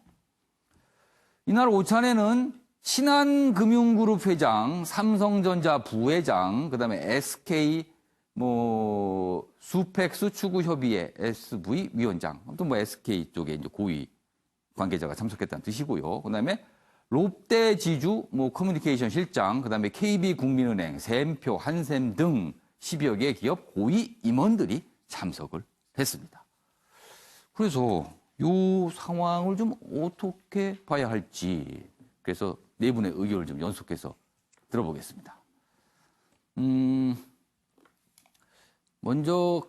이날 오찬에는 신한금융그룹 회장, 삼성전자 부회장, 그다음에 SK 수펙스 추구협의회 SV 위원장, 아무튼 SK 쪽에 이제 고위 관계자가 참석했다는 뜻이고요. 그다음에 롯데지주 커뮤니케이션 실장, 그다음에 KB국민은행, 샘표, 한샘 등 10여 개 기업 고위 임원들이 참석을 했습니다. 그래서 이 상황을 좀 어떻게 봐야 할지 그래서 네 분의 의견을 좀 연속해서 들어보겠습니다.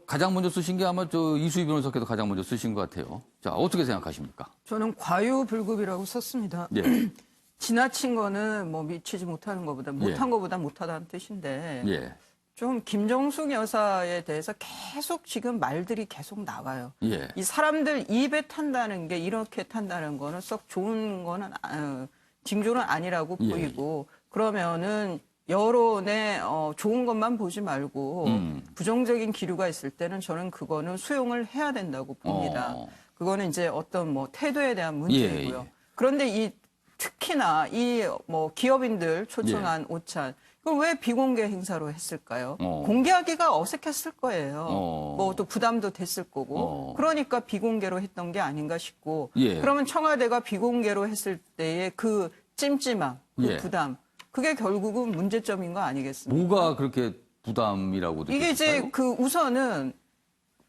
가장 먼저 쓰신 게 아마 이수희 변호사께서 가장 먼저 쓰신 것 같아요. 자, 어떻게 생각하십니까? 저는 과유불급이라고 썼습니다. 예. 지나친 거는 미치지 못하는 것보다 못한 것보다 못하다는 뜻인데 예. 좀 김정숙 여사에 대해서 계속 지금 말들이 계속 나와요. 예. 이 사람들 입에 탄다는 게 이렇게 탄다는 거는 썩 좋은 거는 징조는 아니라고 보이고 그러면은 여론에 좋은 것만 보지 말고 부정적인 기류가 있을 때는 저는 그거는 수용을 해야 된다고 봅니다. 그거는 이제 어떤 태도에 대한 문제이고요. 예. 그런데 특히나 이 기업인들 초청한 오찬 그럼 왜 비공개 행사로 했을까요? 공개하기가 어색했을 거예요. 뭐 또 부담도 됐을 거고. 그러니까 비공개로 했던 게 아닌가 싶고. 예. 그러면 청와대가 비공개로 했을 때의 그 찜찜함, 그 예. 부담. 그게 결국은 문제점인 거 아니겠습니까? 뭐가 그렇게 부담이라고 느껴질까요? 이게 이제 그 우선은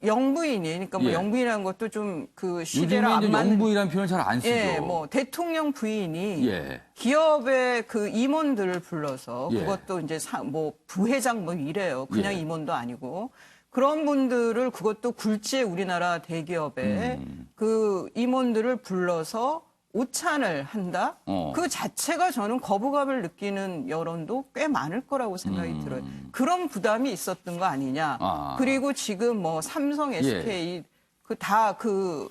영부인이, 그러니까 뭐 예. 영부인이라는 것도 좀 그 시대랑 요즘에 안 맞는. 영부이라는 표현을 잘 안 쓰죠. 예, 뭐 대통령 부인이 예. 기업의 그 임원들을 불러서 예. 그것도 이제 뭐 부회장 뭐 이래요. 그냥 예. 임원도 아니고 그런 분들을 그것도 굴지의 우리나라 대기업의 그 임원들을 불러서 오찬을 한다? 그 자체가 저는 거부감을 느끼는 여론도 꽤 많을 거라고 생각이 들어요. 그런 부담이 있었던 거 아니냐. 그리고 지금 뭐 삼성, SK 그 다 그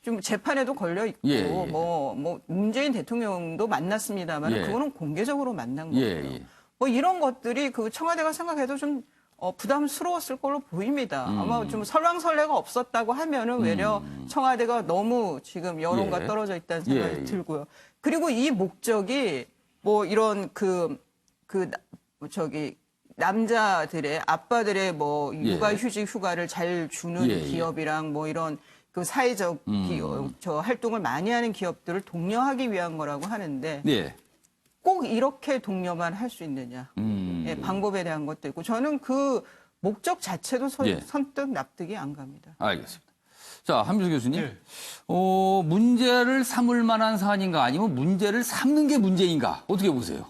좀 재판에도 걸려 있고 예. 뭐 문재인 대통령도 만났습니다만 예. 그거는 공개적으로 만난 거예요. 예. 뭐 이런 것들이 그 청와대가 생각해도 좀 부담스러웠을 걸로 보입니다. 아마 좀 설왕설래가 없었다고 하면은 외려 청와대가 너무 지금 여론과 예. 떨어져 있다는 생각이 예. 들고요. 그리고 이 목적이 뭐 이런 저기 남자들의 아빠들의 뭐 육아휴직 휴가를 잘 주는 예. 기업이랑 뭐 이런 그 사회적 저 활동을 많이 하는 기업들을 독려하기 위한 거라고 하는데 예. 꼭 이렇게 독려만 할 수 있느냐. 예, 방법에 대한 것도 있고 저는 그 목적 자체도 예. 선뜻 납득이 안 갑니다. 알겠습니다. 자, 한민수 교수님. 예. 문제를 삼을 만한 사안인가 아니면 문제를 삼는 게 문제인가? 어떻게 보세요?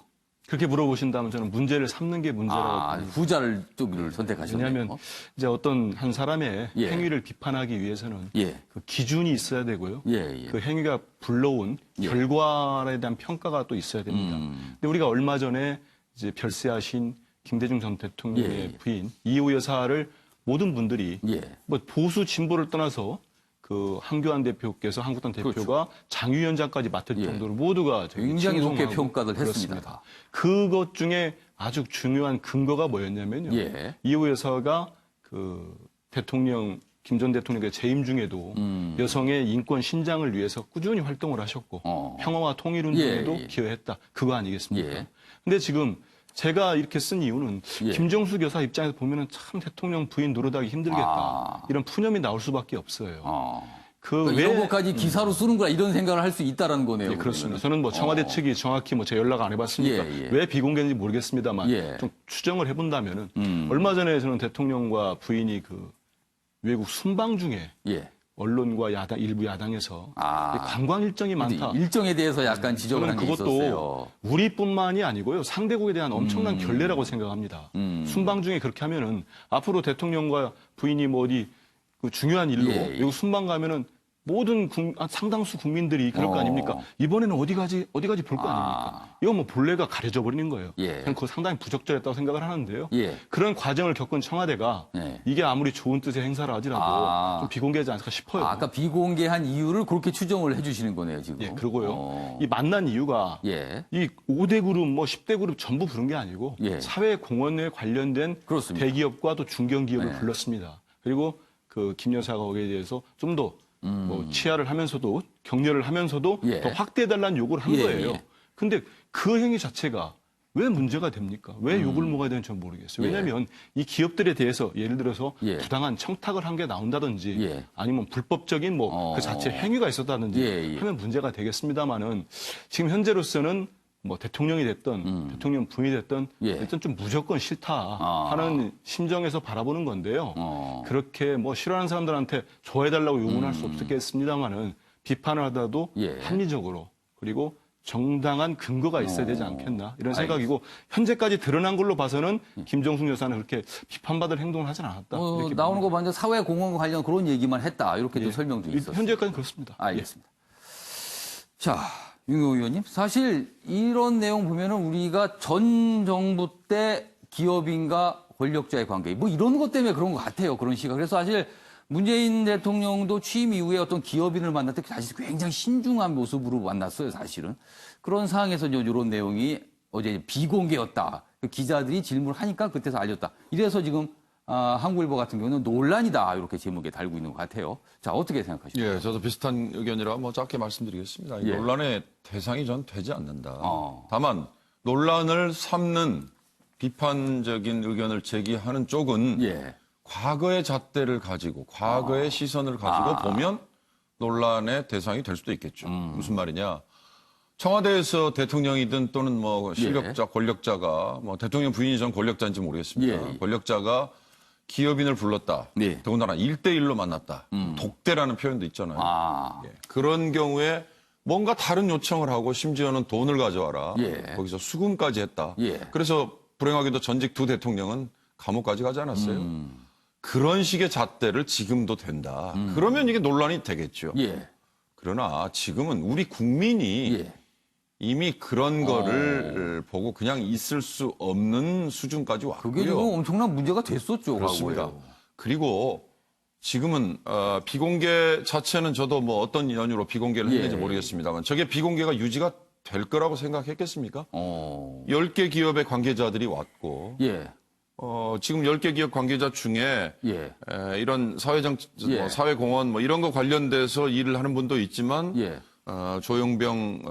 그렇게 물어보신다면 저는 문제를 삼는 게 문제라고 봅니다. 후자를 쪽을 선택하셨네요. 왜냐하면 이제 어떤 한 사람의 예. 행위를 비판하기 위해서는 예. 그 기준이 있어야 되고요. 예. 그 행위가 불러온 예. 결과에 대한 평가가 또 있어야 됩니다. 근데 우리가 얼마 전에 이제 별세하신 김대중 전 대통령의 예. 부인 이호 여사를 모든 분들이 예. 뭐 보수 진보를 떠나서 그 한교안 대표께서 한국당 대표가 그렇죠. 장위원장까지 맡을 예. 정도로 모두가 굉장히 높게 칭송하고 평가를 그렇습니다. 했습니다. 그것 중에 아주 중요한 근거가 뭐였냐면요. 예. 이호 여사가 그 대통령 김 전 대통령의 재임 중에도 여성의 인권 신장을 위해서 꾸준히 활동을 하셨고 평화와 통일 운동에도 예. 기여했다. 그거 아니겠습니까? 예. 근데 지금 제가 이렇게 쓴 이유는 예. 김정숙 여사 입장에서 보면은 참 대통령 부인 노릇하기 힘들겠다. 이런 푸념이 나올 수밖에 없어요. 그러니까 이런 것까지 기사로 쓰는구나 이런 생각을 할 수 있다라는 거네요. 예, 그렇습니다. 저는 뭐 청와대 측이 정확히 뭐 제 연락 안 해봤으니까 예. 왜 비공개인지 모르겠습니다만 예. 좀 추정을 해본다면은 얼마 전에 저는 대통령과 부인이 그 외국 순방 중에 예. 언론과 야당 일부 야당에서 관광 일정이 많다. 일정에 대해서 약간 지적을 한 게 그것도 있었어요. 우리뿐만이 아니고요. 상대국에 대한 엄청난 결례라고 생각합니다. 순방 중에 그렇게 하면은 앞으로 대통령과 부인이 뭐 어디 그 중요한 일로 예. 외국 순방 가면은 모든 상당수 국민들이 그럴 거 아닙니까? 이번에는 어디 가지 볼 거 아닙니까? 이건 뭐 본래가 가려져 버리는 거예요. 예. 저는 그거 상당히 부적절했다고 생각을 하는데요. 예. 그런 과정을 겪은 청와대가 예. 이게 아무리 좋은 뜻의 행사를 하더라도 좀 비공개하지 않을까 싶어요. 아까 비공개한 이유를 그렇게 추정을 해주시는 거네요, 지금. 예, 그러고요. 이 만난 이유가 예. 이 5대 그룹, 뭐 10대 그룹 전부 부른 게 아니고 예. 사회 공헌에 관련된 그렇습니다. 대기업과 또 중견기업을 네. 불렀습니다. 그리고 그 김 여사가 거기에 대해서 좀 더 뭐 치하를 하면서도 격려를 하면서도 예. 더 확대해달라는 요구를 한 예, 거예요. 예. 근데 그 행위 자체가 왜 문제가 됩니까? 왜 욕을 먹어야 되는지 저는 모르겠어요. 왜냐하면 이 기업들에 대해서 예를 들어서 예. 부당한 청탁을 한 게 나온다든지 예. 아니면 불법적인 뭐 그 자체 행위가 있었다든지 예, 예. 하면 문제가 되겠습니다만은 지금 현재로서는 뭐 대통령이 됐던 대통령 부인이 됐던 예. 일단 좀 무조건 싫다 하는 심정에서 바라보는 건데요. 그렇게 뭐 싫어하는 사람들한테 좋아해달라고 요구는 할 수 없겠습니다만은 비판을 하더라도 예. 합리적으로 그리고 정당한 근거가 있어야 되지 않겠나 이런 생각이고 현재까지 드러난 걸로 봐서는 김정숙 여사는 그렇게 비판받을 행동을 하진 않았다. 이렇게 나오는 거 봤는데 사회공헌과 관련 그런 얘기만 했다. 이렇게 또 설명도 있었어요. 현재까지는 그렇습니다. 알겠습니다. 자, 윤경호 의원님. 사실 이런 내용 보면은 우리가 전 정부 때 기업인과 권력자의 관계, 뭐 이런 것 때문에 그런 것 같아요. 그런 시각. 그래서 사실 문재인 대통령도 취임 이후에 어떤 기업인을 만날 때 사실 굉장히 신중한 모습으로 만났어요, 사실은. 그런 상황에서 이런 내용이 어제 비공개였다. 기자들이 질문을 하니까 그때서 알렸다. 이래서 지금 한국일보 같은 경우는 논란이다. 이렇게 제목에 달고 있는 것 같아요. 자, 어떻게 생각하십니까? 예, 저도 비슷한 의견이라 뭐 짧게 말씀드리겠습니다. 이 예. 논란의 대상이 전 되지 않는다. 다만 논란을 삼는 비판적인 의견을 제기하는 쪽은 예. 과거의 잣대를 가지고 과거의 시선을 가지고 보면 논란의 대상이 될 수도 있겠죠. 무슨 말이냐. 청와대에서 대통령이든 또는 뭐 실력자, 권력자가 뭐 대통령 부인이 전 권력자인지 모르겠습니다. 권력자가 기업인을 불렀다. 더군다나 1대1로 만났다. 독대라는 표현도 있잖아요. 그런 경우에 뭔가 다른 요청을 하고 심지어는 돈을 가져와라. 거기서 수금까지 했다. 그래서 불행하게도 전직 두 대통령은 감옥까지 가지 않았어요. 그런 식의 잣대를 지금도 된다. 그러면 이게 논란이 되겠죠. 그러나 지금은 우리 국민이 이미 그런 거를 보고 그냥 있을 수 없는 수준까지 왔고요. 그게 지금 엄청난 문제가 됐었죠. 그렇습니다. 과거에. 그리고 지금은 비공개 자체는 저도 뭐 어떤 연유로 비공개를 했는지 모르겠습니다만 저게 비공개가 유지가 될 거라고 생각했겠습니까? 10개 기업의 관계자들이 왔고 지금 10개 기업 관계자 중에 이런 뭐 사회공헌 뭐 이런 거 관련돼서 일을 하는 분도 있지만 조용병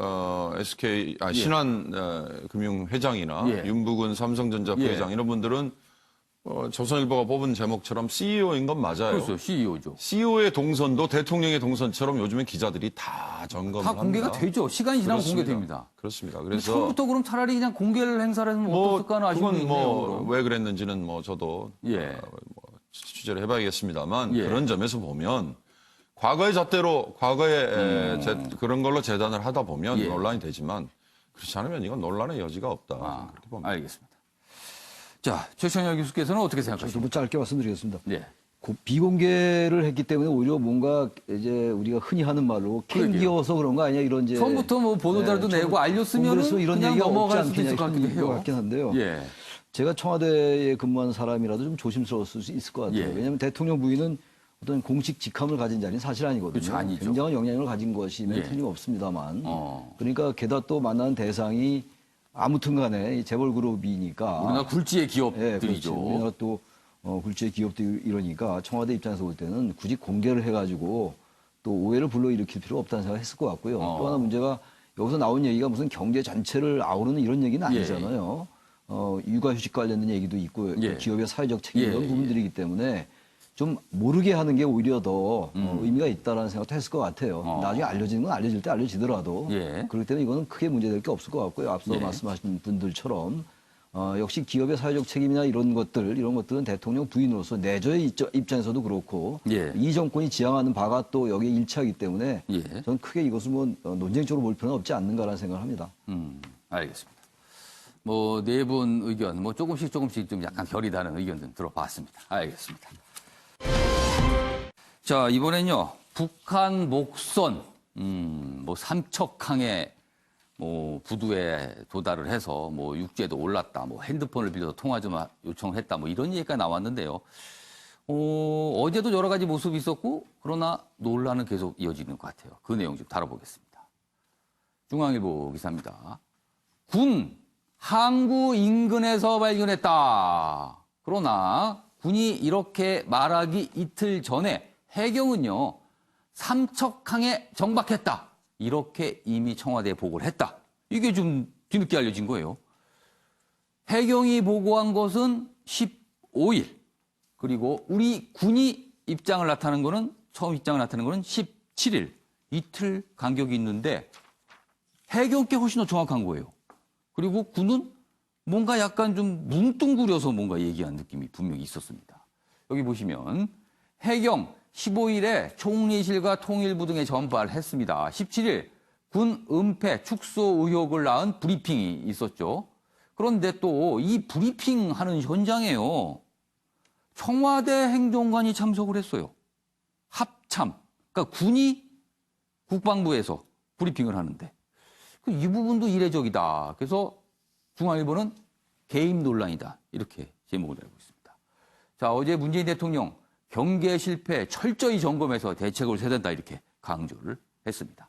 신한 금융회장이나 윤부근 삼성전자 부회장 이런 분들은 조선일보가 뽑은 제목처럼 CEO인 건 맞아요. 그렇죠. CEO죠. CEO의 동선도 대통령의 동선처럼 요즘엔 기자들이 다 점검을 다 공개가 합니다. 되죠. 시간이 지나면 공개됩니다. 그렇습니다. 그래서 처음부터 그럼 차라리 그냥 공개를 행사를 하면 어떨까 하는 아쉬움이 그건 있네요. 뭐 왜 그랬는지는 뭐 저도 취재를 해봐야겠습니다만 그런 점에서 보면 과거의 잣대로 과거에 그런 걸로 재단을 하다 보면 논란이 되지만 그렇지 않으면 이건 논란의 여지가 없다. 그렇게 봅니다. 알겠습니다. 자, 최천열 교수께서는 어떻게 생각하십니까? 좀 짧게 말씀드리겠습니다. 네. 비공개를 했기 때문에 오히려 뭔가 이제 우리가 흔히 하는 말로 캥기어서 그런 거 아니야 이런 이제 처음부터 뭐 보도자료도 내고 알렸으면 이런 그냥 얘기가 넘어갈 없지 수도 있을 것 같기도 않겠냐 해요. 것 같긴 한데요. 제가 청와대에 근무한 사람이라도 좀 조심스러웠을 수 있을 것 같아요. 왜냐하면 대통령 부인은 어떤 공식 직함을 가진 자리는 사실 아니거든요. 그렇죠, 아니죠. 굉장한 영향력을 가진 것이면 틀림없습니다만 그러니까 게다가 또 만나는 대상이 아무튼 간에 재벌 그룹이니까 우리나라 굴지의 기업들이죠. 그렇죠. 우리나라 또 굴지의 기업도 이러니까 청와대 입장에서 볼 때는 굳이 공개를 해가지고 또 오해를 불러일으킬 필요가 없다는 생각을 했을 것 같고요. 또 하나 문제가 여기서 나온 얘기가 무슨 경제 전체를 아우르는 이런 얘기는 아니잖아요. 육아휴직 관련된 얘기도 있고 기업의 사회적 책임 이런 부분들이기 때문에 좀 모르게 하는 게 오히려 더 의미가 있다라는 생각도 했을 것 같아요. 나중에 알려지는 건 알려질 때 알려지더라도 그렇기 때문에 이거는 크게 문제될 게 없을 것 같고요. 앞서 말씀하신 분들처럼 역시 기업의 사회적 책임이나 이런 것들은 대통령 부인으로서 내저의 입장에서도 그렇고 이 정권이 지향하는 바가 또 여기에 일치하기 때문에 저는 크게 이것을 뭐 논쟁적으로 볼 필요는 없지 않는가라는 생각을 합니다. 알겠습니다. 뭐 네 분 의견 뭐 조금씩 좀 약간 결이 다른 의견들 들어봤습니다. 알겠습니다. 자, 이번엔요, 북한 목선, 뭐, 삼척항에, 뭐, 부두에 도달을 해서, 뭐, 육지에도 올랐다, 뭐, 핸드폰을 빌려서 통화 좀 요청을 했다, 뭐, 이런 얘기가 나왔는데요. 어제도 여러 가지 모습이 있었고, 그러나 논란은 계속 이어지는 것 같아요. 그 내용 좀 다뤄보겠습니다. 중앙일보 기사입니다. 군, 항구 인근에서 발견했다. 그러나, 군이 이렇게 말하기 이틀 전에 해경은요, 삼척항에 정박했다. 이렇게 이미 청와대에 보고를 했다. 이게 좀 뒤늦게 알려진 거예요. 해경이 보고한 것은 15일. 그리고 우리 군이 처음 입장을 나타낸 거는 17일. 이틀 간격이 있는데 해경께 훨씬 더 정확한 거예요. 그리고 군은 뭔가 약간 좀 뭉뚱그려서 뭔가 얘기한 느낌이 분명히 있었습니다. 여기 보시면 해경 15일에 총리실과 통일부 등에 전파를 했습니다. 17일 군 은폐 축소 의혹을 낳은 브리핑이 있었죠. 그런데 또 이 브리핑하는 현장에요. 청와대 행정관이 참석을 했어요. 합참. 그러니까 군이 국방부에서 브리핑을 하는데 이 부분도 이례적이다. 그래서 중앙일보는 개입 논란이다. 이렇게 제목을 달고 있습니다. 자, 어제 문재인 대통령 경계 실패 철저히 점검해서 대책을 세야 된다. 이렇게 강조를 했습니다.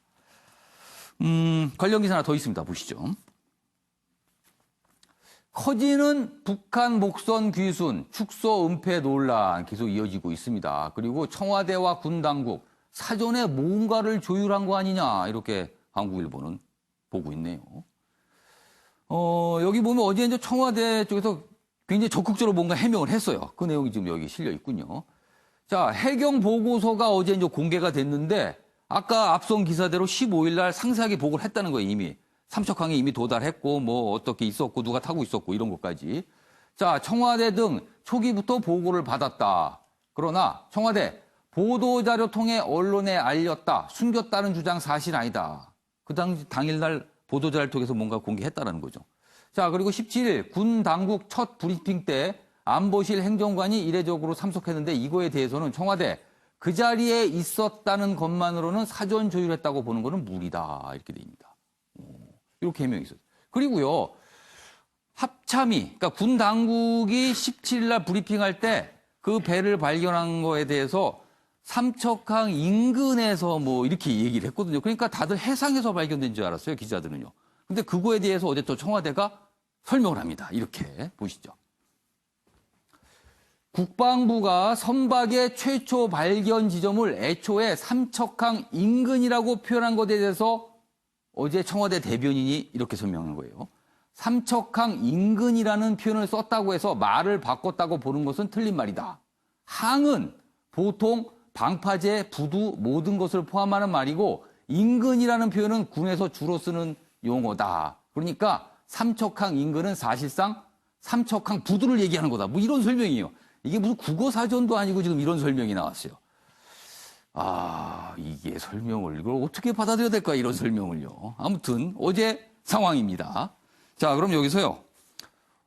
관련 기사 하나 더 있습니다. 보시죠. 커지는 북한 목선 귀순, 축소 은폐 논란 계속 이어지고 있습니다. 그리고 청와대와 군 당국 사전에 뭔가를 조율한 거 아니냐. 이렇게 한국일보는 보고 있네요. 여기 보면 어제 이제 청와대 쪽에서 굉장히 적극적으로 뭔가 해명을 했어요. 그 내용이 지금 여기 실려 있군요. 자, 해경 보고서가 어제 이제 공개가 됐는데 아까 앞선 기사대로 15일 날 상세하게 보고를 했다는 거예요, 이미. 삼척항에 이미 도달했고 뭐 어떻게 있었고 누가 타고 있었고 이런 것까지. 자, 청와대 등 초기부터 보고를 받았다. 그러나 청와대 보도자료 통해 언론에 알렸다. 숨겼다는 주장 사실 아니다. 그 당일날 보도자료를 통해서 뭔가 공개했다는 거죠. 자, 그리고 17일 군 당국 첫 브리핑 때 안보실 행정관이 이례적으로 참석했는데 이거에 대해서는 청와대 그 자리에 있었다는 것만으로는 사전 조율했다고 보는 것은 무리다. 이렇게 됩니다. 이렇게 해명이 있어요. 그리고요, 합참이, 그러니까 군 당국이 17일 날 브리핑할 때 그 배를 발견한 거에 대해서 삼척항 인근에서 뭐 이렇게 얘기를 했거든요. 그러니까 다들 해상에서 발견된 줄 알았어요, 기자들은요. 근데 그거에 대해서 어제 또 청와대가 설명을 합니다. 이렇게 보시죠. 국방부가 선박의 최초 발견 지점을 애초에 삼척항 인근이라고 표현한 것에 대해서 어제 청와대 대변인이 이렇게 설명한 거예요. 삼척항 인근이라는 표현을 썼다고 해서 말을 바꿨다고 보는 것은 틀린 말이다. 항은 보통 방파제, 부두 모든 것을 포함하는 말이고 인근이라는 표현은 군에서 주로 쓰는 용어다. 그러니까 삼척항 인근은 사실상 삼척항 부두를 얘기하는 거다. 뭐 이런 설명이에요. 이게 무슨 국어사전도 아니고 지금 이런 설명이 나왔어요. 아, 이게 설명을 이걸 어떻게 받아들여야 될까, 이런 설명을요. 아무튼 어제 상황입니다. 자, 그럼 여기서요.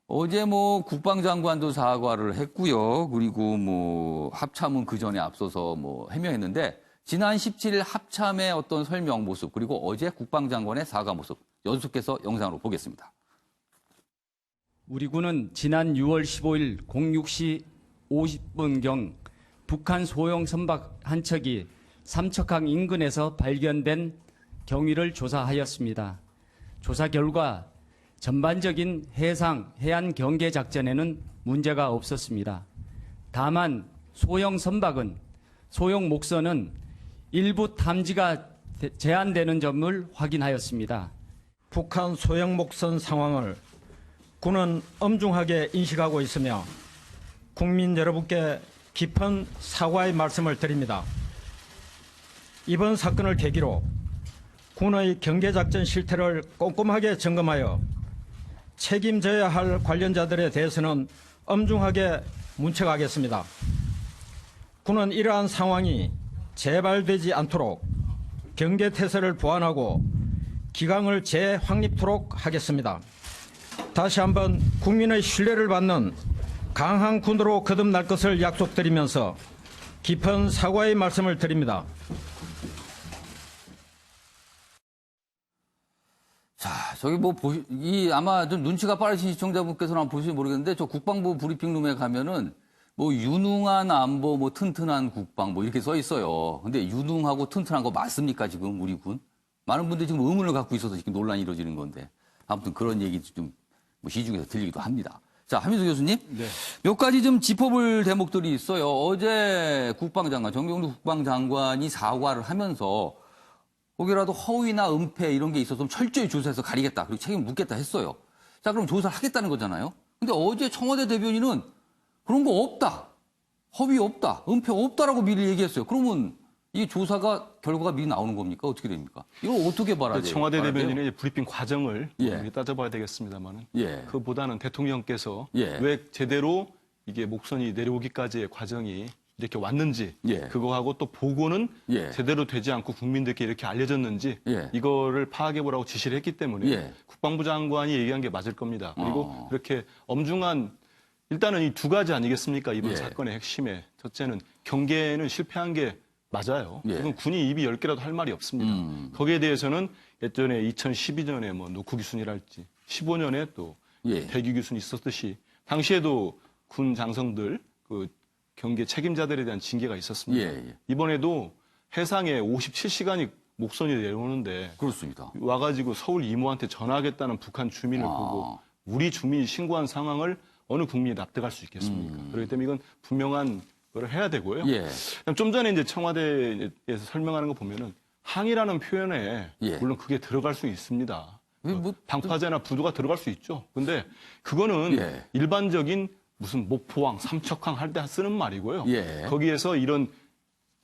어제 뭐 국방장관도 사과를 했고요. 그리고 뭐 합참은 그 전에 앞서서 뭐 해명했는데 지난 17일 합참의 어떤 설명 모습 그리고 어제 국방장관의 사과 모습 연속해서 영상으로 보겠습니다. 우리 군은 지난 6월 15일 06시 50분경 북한 소형 선박 한 척이 삼척항 인근에서 발견된 경위를 조사하였습니다. 조사 결과 전반적인 해안 경계 작전에는 문제가 없었습니다. 다만 소형 선박은 소형 목선은 일부 탐지가 제한되는 점을 확인하였습니다. 북한 소형 목선 상황을 군은 엄중하게 인식하고 있으며 국민 여러분께 깊은 사과의 말씀을 드립니다. 이번 사건을 계기로 군의 경계작전 실태를 꼼꼼하게 점검하여 책임져야 할 관련자들에 대해서는 엄중하게 문책하겠습니다. 군은 이러한 상황이 재발되지 않도록 경계태세를 보완하고 기강을 재확립토록 하겠습니다. 다시 한번 국민의 신뢰를 받는 강한 군으로 거듭날 것을 약속드리면서 깊은 사과의 말씀을 드립니다. 자, 저기 뭐 아마 좀 눈치가 빠르신 시청자분께서는 한번 보시면 모르겠는데 저 국방부 브리핑룸에 가면은 뭐 유능한 안보, 뭐 튼튼한 국방 뭐 이렇게 써 있어요. 근데 유능하고 튼튼한 거 맞습니까 지금 우리 군? 많은 분들이 지금 의문을 갖고 있어서 지금 논란이 이루어지는 건데 아무튼 그런 얘기 좀 뭐 시중에서 들리기도 합니다. 자, 한민수 교수님, 네. 몇 가지 좀 짚어볼 대목들이 있어요. 어제 국방장관, 정경주 국방장관이 사과를 하면서 혹이라도 허위나 은폐 이런 게 있어서 좀 철저히 조사해서 가리겠다. 그리고 책임 묻겠다 했어요. 자, 그럼 조사를 하겠다는 거잖아요. 근데 어제 청와대 대변인은 그런 거 없다. 허위 없다. 은폐 없다라고 미리 얘기했어요. 그러면 이 조사가 결과가 미리 나오는 겁니까? 어떻게 됩니까? 이걸 어떻게 봐야 돼요? 청와대 대변인의 브리핑 과정을 따져봐야 되겠습니다만은 그보다는 대통령께서 왜 제대로 이게 목선이 내려오기까지의 과정이 이렇게 왔는지 그거하고 또 보고는 제대로 되지 않고 국민들께 이렇게 알려졌는지 이거를 파악해보라고 지시를 했기 때문에 국방부 장관이 얘기한 게 맞을 겁니다. 그리고 그렇게 엄중한 일단은 이 두 가지 아니겠습니까? 이번 사건의 핵심에 첫째는 경계는 실패한 게 맞아요. 이건 군이 입이 10개라도 할 말이 없습니다. 거기에 대해서는 예전에 2012년에 뭐 노크 기순이랄지 15년에 또 대규 기순이 있었듯이 당시에도 군 장성들 그 경계 책임자들에 대한 징계가 있었습니다. 이번에도 해상에 57시간이 목선이 내려오는데 그렇습니다. 와가지고 서울 이모한테 전화하겠다는 북한 주민을 보고 우리 주민이 신고한 상황을 어느 국민이 납득할 수 있겠습니까? 그렇기 때문에 이건 분명한 걸 해야 되고요. 좀 전에 이제 청와대에서 설명하는 거 보면은 항이라는 표현에 물론 그게 들어갈 수 있습니다. 방파제나 부두가 들어갈 수 있죠. 근데 그거는 예. 일반적인 무슨 목포항, 삼척항 할 때 쓰는 말이고요. 예. 거기에서 이런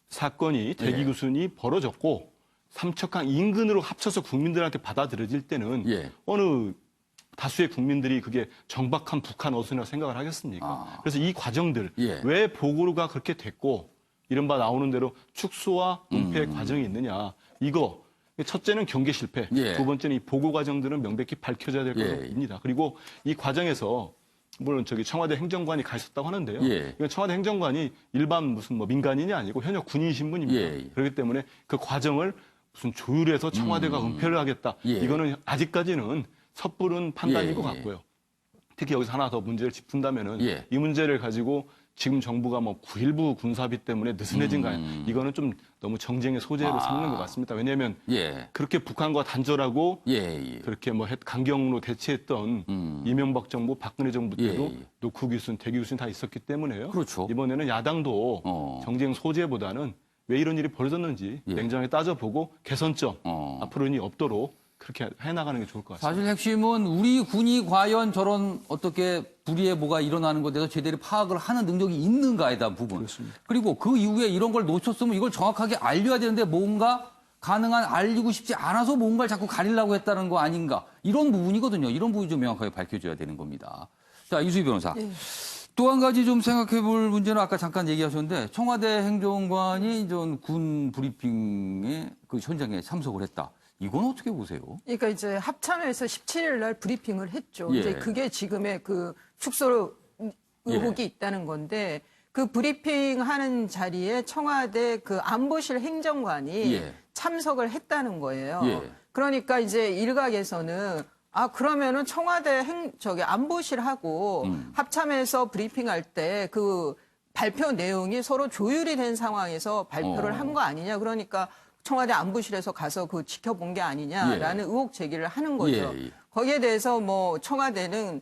사건이 대기 교순이 벌어졌고 삼척항 인근으로 합쳐서 국민들한테 받아들여질 때는 어느 다수의 국민들이 그게 정박한 북한 어선이라고 생각을 하겠습니까? 그래서 이 과정들 왜 보고가 그렇게 됐고 이른바 나오는 대로 축소와 은폐 과정이 있느냐 이거 첫째는 경계 실패, 두 번째는 이 보고 과정들은 명백히 밝혀져야 될 겁니다. 그리고 이 과정에서 물론 저기 청와대 행정관이 가 있었다고 하는데요. 이건 청와대 행정관이 일반 무슨 뭐 민간인이 아니고 현역 군인 신분입니다. 그렇기 때문에 그 과정을 무슨 조율해서 청와대가 은폐를 하겠다. 이거는 아직까지는 섣부른 판단인 것 같고요. 특히 여기서 하나 더 문제를 짚은다면은 이 문제를 가지고 지금 정부가 뭐 9.19 군사합의 때문에 느슨해진 거 아니야. 이거는 좀 너무 정쟁의 소재로 삼는 것 같습니다. 왜냐하면 그렇게 북한과 단절하고 그렇게 뭐 강경으로 대치했던 이명박 정부, 박근혜 정부 때도 노크 규순, 대기 규순 다 있었기 때문에요. 그렇죠. 이번에는 야당도 정쟁 소재보다는 왜 이런 일이 벌어졌는지 냉정하게 따져보고 개선점 앞으로는 없도록 그렇게 해나가는 게 좋을 것 같습니다. 사실 핵심은 우리 군이 과연 저런 어떻게 불의의 뭐가 일어나는 것에 대해서 제대로 파악을 하는 능력이 있는가에 대한 부분. 그렇습니다. 그리고 그 이후에 이런 걸 놓쳤으면 이걸 정확하게 알려야 되는데 뭔가 가능한 알리고 싶지 않아서 뭔가를 자꾸 가리려고 했다는 거 아닌가. 이런 부분이거든요. 이런 부분이 좀 명확하게 밝혀져야 되는 겁니다. 자, 이수희 변호사. 또 한 가지 좀 생각해 볼 문제는 아까 잠깐 얘기하셨는데 청와대 행정관이 군 브리핑에 그 현장에 참석을 했다. 이건 어떻게 보세요? 그러니까 이제 합참에서 17일 날 브리핑을 했죠. 이제 그게 지금의 그 축소 의혹이 있다는 건데 그 브리핑 하는 자리에 청와대 그 안보실 행정관이 참석을 했다는 거예요. 그러니까 이제 일각에서는 그러면은 청와대 안보실하고 합참에서 브리핑할 때 그 발표 내용이 서로 조율이 된 상황에서 발표를 한 거 아니냐. 그러니까 청와대 안보실에서 가서 그 지켜본 게 아니냐라는 의혹 제기를 하는 거죠. 거기에 대해서 뭐 청와대는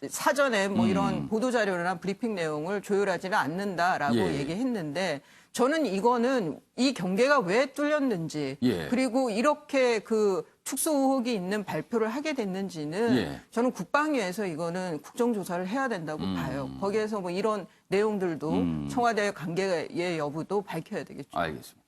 사전에 뭐 이런 보도자료나 브리핑 내용을 조율하지는 않는다라고 얘기했는데 저는 이거는 이 경계가 왜 뚫렸는지 그리고 이렇게 그 축소 의혹이 있는 발표를 하게 됐는지는 저는 국방위에서 이거는 국정조사를 해야 된다고 봐요. 거기에서 뭐 이런 내용들도 청와대 관계의 여부도 밝혀야 되겠죠. 알겠습니다.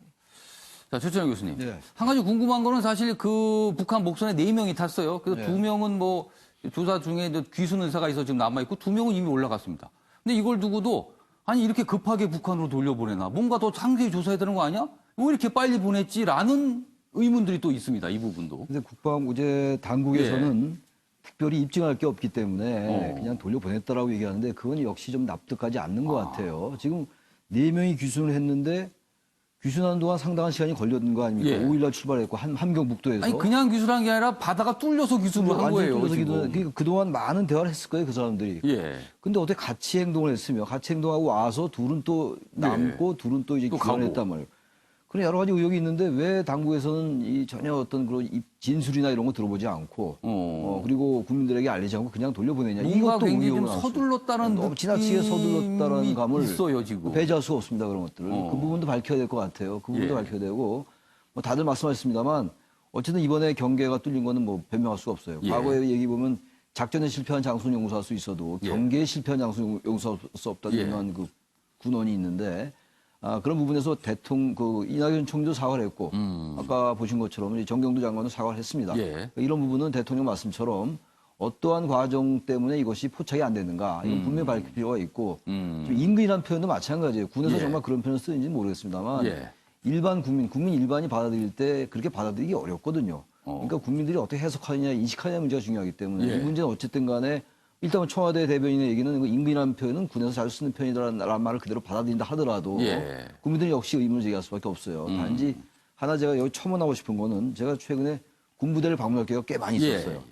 자, 최천영 교수님. 한 가지 궁금한 거는 사실 그 북한 목선에 4명이 탔어요. 그래서 2명은 뭐 조사 중에 귀순 의사가 있어 지금 남아있고 2명은 이미 올라갔습니다. 근데 이걸 두고도 아니 이렇게 급하게 북한으로 돌려보내나 뭔가 더 상세히 조사해야 되는 거 아니야? 왜 이렇게 빨리 보냈지라는 의문들이 또 있습니다. 이 부분도. 근데 국방부제 당국에서는 특별히 입증할 게 없기 때문에 그냥 돌려보냈다라고 얘기하는데 그건 역시 좀 납득하지 않는 것 같아요. 지금 4명이 귀순을 했는데 귀순하는 동안 상당한 시간이 걸렸는 거 아닙니까? 5일날 출발했고 함경북도에서. 아니 그냥 귀순한 게 아니라 바다가 뚫려서 귀순을 한 거예요. 그러니까 그동안 많은 대화를 했을 거예요, 그 사람들이. 근데 어떻게 같이 행동을 했으며 같이 행동하고 와서 둘은 또 남고 둘은 또 이제 귀환을 했단 말이에요. 그런 여러 가지 의혹이 있는데 왜 당국에서는 이 전혀 어떤 그런 진술이나 이런 거 들어보지 않고 그리고 국민들에게 알리지 않고 그냥 돌려보내냐. 이것도 굉장히 좀 서둘렀다는 너무 지나치게 서둘렀다는 감을 있어요, 지금. 배제할 수가 없습니다. 그런 것들을. 그 부분도 밝혀야 될 것 같아요. 그 부분도 밝혀야 되고 뭐 다들 말씀하셨습니다만 어쨌든 이번에 경계가 뚫린 거는 뭐 변명할 수가 없어요. 과거에 얘기 보면 작전에 실패한 장소는 용서할 수 있어도 경계에 실패한 장소는 용서할 수 없다는 그 군언이 있는데 그런 부분에서 이낙연 총리도 사과를 했고, 아까 보신 것처럼 정경도 장관도 사과를 했습니다. 이런 부분은 대통령 말씀처럼 어떠한 과정 때문에 이것이 포착이 안 되는가, 이건 분명히 밝힐 필요가 있고, 임금이라는 표현도 마찬가지예요. 군에서 정말 그런 표현을 쓰는지는 모르겠습니다만, 일반 국민 일반이 받아들일 때 그렇게 받아들이기 어렵거든요. 그러니까 국민들이 어떻게 해석하느냐, 인식하느냐 문제가 중요하기 때문에 이 문제는 어쨌든 간에 일단 청와대 대변인의 얘기는 임금이라는 표현은 군에서 자주 쓰는 표현이라는 말을 그대로 받아들인다 하더라도 국민들이 역시 의문을 제기할 수밖에 없어요. 단지 하나 제가 여기 첨언하고 싶은 거는 제가 최근에 군부대를 방문할 기회가 꽤 많이 있었어요.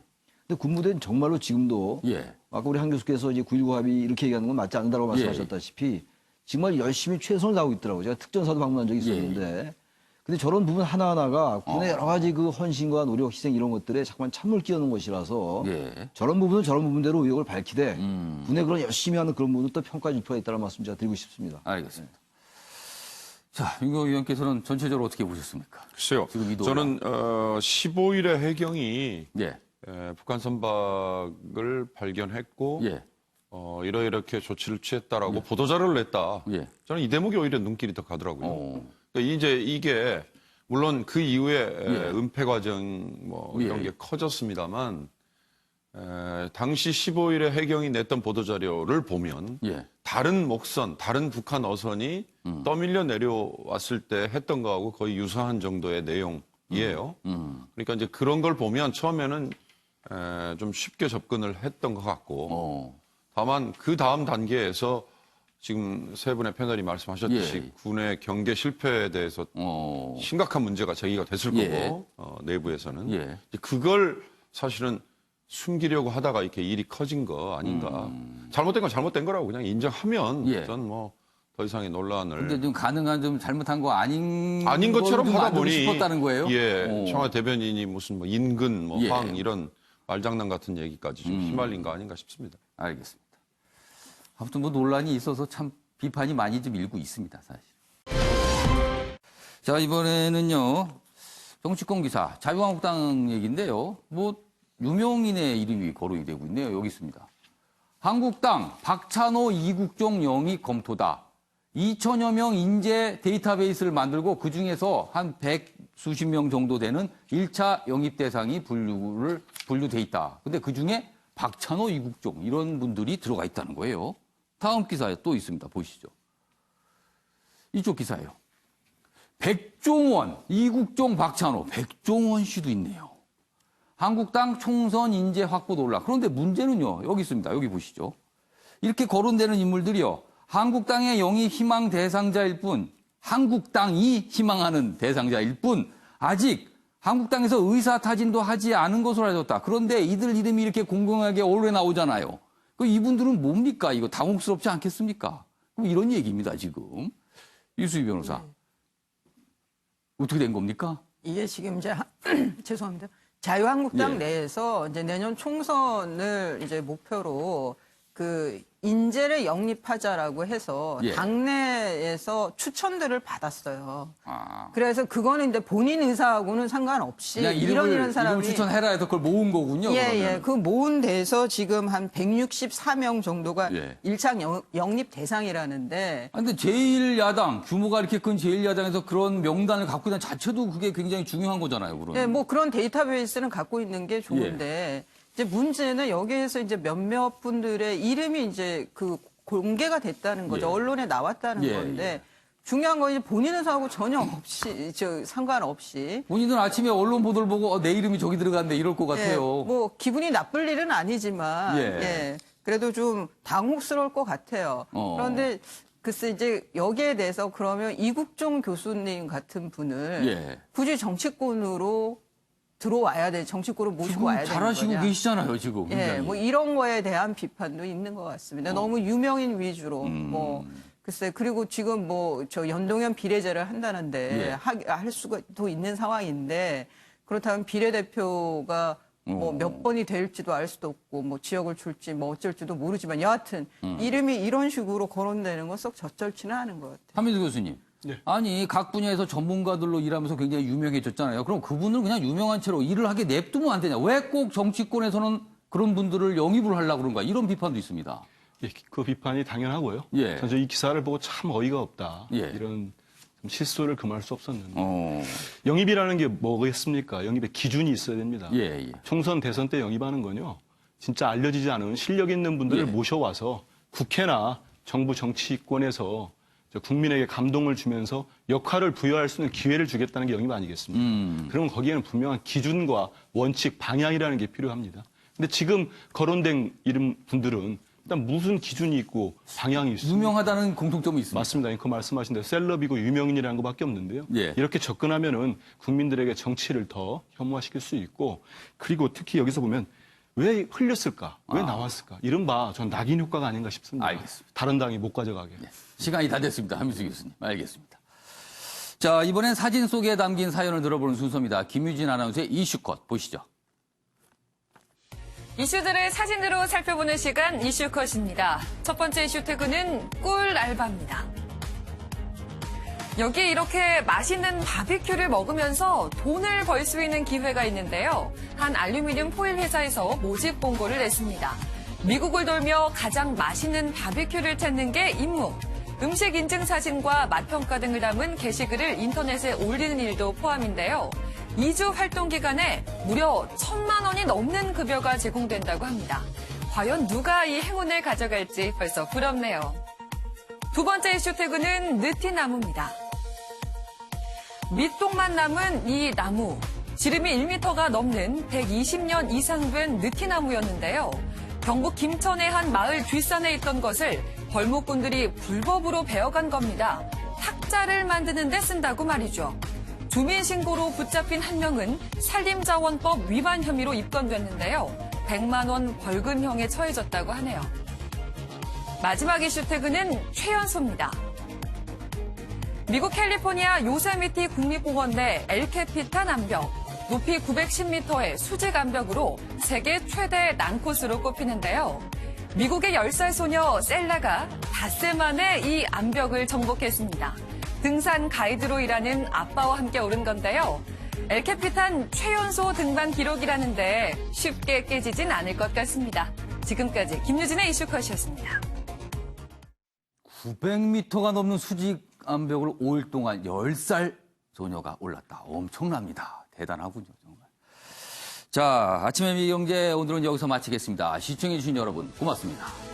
근데 군부대는 정말로 지금도 아까 우리 한 교수께서 이제 9.19 합의 이렇게 얘기하는 건 맞지 않는다고 말씀하셨다시피 정말 열심히 최선을 다하고 있더라고요. 제가 특전사도 방문한 적이 있었는데 근데 저런 부분 하나하나가 군의 여러 가지 그 헌신과 노력, 희생 이런 것들에 잠깐 찬물 끼얹는 것이라서 저런 부분은 저런 부분대로 의혹을 밝히되 군의 그런 열심히 하는 그런 부분은 또 평가할 필요가 있다는 말씀 제가 드리고 싶습니다. 알겠습니다. 자, 윤경호 의원께서는 전체적으로 어떻게 보셨습니까? 글쎄요. 저는 15일에 해경이 북한 선박을 발견했고 이렇게 조치를 취했다라고 보도자료를 냈다. 저는 이 대목이 오히려 눈길이 더 가더라고요. 그러니까 이제 이게 물론 그 이후에 은폐 과정 뭐 이런 게 커졌습니다만 당시 15일에 해경이 냈던 보도자료를 보면 다른 목선, 다른 북한 어선이 떠밀려 내려왔을 때 했던 거하고 거의 유사한 정도의 내용이에요. 그러니까 이제 그런 걸 보면 처음에는 좀 쉽게 접근을 했던 것 같고 다만 그 다음 단계에서 지금 세 분의 패널이 말씀하셨듯이 군의 경계 실패에 대해서 심각한 문제가 제기가 됐을 거고 내부에서는 그걸 사실은 숨기려고 하다가 이렇게 일이 커진 거 아닌가. 잘못된 건 잘못된 거라고 그냥 인정하면 전 뭐 더 이상의 논란을. 근데 좀 가능한 좀 잘못한 거 아닌 것처럼 하다 보니 싶었다는 거예요? 청와대 대변인이 무슨 뭐 인근, 뭐 황 이런 말장난 같은 얘기까지 좀 휘말린 거 아닌가 싶습니다. 알겠습니다. 아무튼 뭐 논란이 있어서 참 비판이 많이 좀 일고 있습니다, 사실. 자, 이번에는요, 정치권 기사, 자유한국당 얘기인데요. 뭐, 유명인의 이름이 거론이 되고 있네요. 여기 있습니다. 한국당 박찬호 이국종 영입 검토다. 2천여 명 인재 데이터베이스를 만들고 그중에서 한 100수십 명 정도 되는 1차 영입 대상이 분류돼 있다. 근데 그중에 박찬호 이국종 이런 분들이 들어가 있다는 거예요. 다음 기사에 또 있습니다. 보시죠. 이쪽 기사예요. 백종원, 이국종, 박찬호, 백종원 씨도 있네요. 한국당 총선 인재 확보 논란. 그런데 문제는요. 여기 있습니다. 여기 보시죠. 이렇게 거론되는 인물들이요. 한국당의 영입 희망 대상자일 뿐, 한국당이 희망하는 대상자일 뿐, 아직 한국당에서 의사 타진도 하지 않은 것으로 알려졌다. 그런데 이들 이름이 이렇게 공공하게 언론에 나오잖아요. 그 이분들은 뭡니까? 이거 당혹스럽지 않겠습니까? 그럼 이런 얘기입니다, 지금. 유수희 변호사. 어떻게 된 겁니까? 이게 지금 이제, 죄송합니다. 자유한국당 내에서 이제 내년 총선을 이제 목표로 그 인재를 영입하자라고 해서 당내에서 추천들을 받았어요. 그래서 그거는 이제 본인 의사하고는 상관없이 이런 사람이 이름을 추천해라 해서 그걸 모은 거군요. 그 모은 데서 지금 한 164명 정도가 1차 영입 대상이라는데. 근데 제1야당 규모가 이렇게 큰 제1야당에서 그런 명단을 갖고 있는 자체도 그게 굉장히 중요한 거잖아요. 그러면. 뭐 그런 데이터베이스는 갖고 있는 게 좋은데. 이제 문제는 여기에서 이제 몇몇 분들의 이름이 이제 그 공개가 됐다는 거죠. 언론에 나왔다는 건데 중요한 건 이제 본인 의사하고 전혀 없이, 상관없이. 본인은 아침에 언론 보도를 보고 내 이름이 저기 들어갔는데 이럴 것 같아요. 뭐 기분이 나쁠 일은 아니지만 그래도 좀 당혹스러울 것 같아요. 그런데 글쎄 이제 여기에 대해서 그러면 이국종 교수님 같은 분을 굳이 정치권으로 들어와야 돼. 정치권으로 모시고 와야 되는 거냐. 잘하시고 계시잖아요, 지금. 뭐 이런 거에 대한 비판도 있는 것 같습니다. 너무 유명인 위주로 뭐 글쎄 그리고 지금 뭐 저 연동형 비례제를 한다는데 할 수가도 있는 상황인데 그렇다면 비례대표가 뭐 몇 번이 될지도 알 수도 없고 뭐 지역을 줄지 뭐 어쩔지도 모르지만 여하튼 이름이 이런 식으로 거론되는 건 썩 적절치는 않은 것 같아요. 한민수 교수님. 아니 각 분야에서 전문가들로 일하면서 굉장히 유명해졌잖아요. 그럼 그분을 그냥 유명한 채로 일을 하게 냅두면 안 되냐? 왜 꼭 정치권에서는 그런 분들을 영입을 하려고 그런가? 이런 비판도 있습니다. 그 비판이 당연하고요. 저는 이 기사를 보고 참 어이가 없다. 이런 실소를 금할 수 없었는데. 영입이라는 게 뭐겠습니까? 영입의 기준이 있어야 됩니다. 총선 대선 때 영입하는 건요. 진짜 알려지지 않은 실력 있는 분들을 모셔와서 국회나 정부 정치권에서 국민에게 감동을 주면서 역할을 부여할 수 있는 기회를 주겠다는 게 영입 아니겠습니까? 그럼 거기에는 분명한 기준과 원칙, 방향이라는 게 필요합니다. 근데 지금 거론된 이름 분들은 일단 무슨 기준이 있고 방향이 있습니까? 유명하다는 공통점이 있습니다. 맞습니다. 그 말씀하신 대로 셀럽이고 유명인이라는 것밖에 없는데요. 이렇게 접근하면은 국민들에게 정치를 더 혐오화시킬 수 있고 그리고 특히 여기서 보면 왜 흘렸을까? 왜 나왔을까? 이른바 전 낙인 효과가 아닌가 싶습니다. 알겠습니다. 다른 당이 못 가져가게. 시간이 다 됐습니다. 한민수 교수님. 알겠습니다. 자, 이번엔 사진 속에 담긴 사연을 들어보는 순서입니다. 김유진 아나운서의 이슈컷 보시죠. 이슈들을 사진으로 살펴보는 시간 이슈컷입니다. 첫 번째 이슈 태그는 꿀 알바입니다. 여기에 이렇게 맛있는 바비큐를 먹으면서 돈을 벌 수 있는 기회가 있는데요. 한 알루미늄 포일 회사에서 모집 공고를 냈습니다. 미국을 돌며 가장 맛있는 바비큐를 찾는 게 임무. 음식 인증 사진과 맛평가 등을 담은 게시글을 인터넷에 올리는 일도 포함인데요. 2주 활동 기간에 무려 1,000만 원이 넘는 급여가 제공된다고 합니다. 과연 누가 이 행운을 가져갈지 벌써 부럽네요. 두 번째 이슈 태그는 느티나무입니다. 밑동만 남은 이 나무, 지름이 1m가 넘는 120년 이상 된 느티나무였는데요. 경북 김천의 한 마을 뒷산에 있던 것을 벌목꾼들이 불법으로 베어간 겁니다. 탁자를 만드는 데 쓴다고 말이죠. 주민신고로 붙잡힌 한 명은 산림자원법 위반 혐의로 입건됐는데요. 100만 원 벌금형에 처해졌다고 하네요. 마지막 이슈 태그는 최연소입니다. 미국 캘리포니아 요세미티 국립공원 내 엘캐피탄 암벽, 높이 910m의 수직 암벽으로 세계 최대 난코스로 꼽히는데요. 미국의 10살 소녀 셀라가 닷새 만에 이 암벽을 정복했습니다. 등산 가이드로 일하는 아빠와 함께 오른 건데요. 엘캐피탄 최연소 등반 기록이라는데 쉽게 깨지진 않을 것 같습니다. 지금까지 김유진의 이슈컷이었습니다. 900m가 넘는 수직 암벽을 5일 동안 10살 소녀가 올랐다. 엄청납니다. 대단하군요, 정말. 자, 아침의 미경제 오늘은 여기서 마치겠습니다. 시청해주신 여러분 고맙습니다.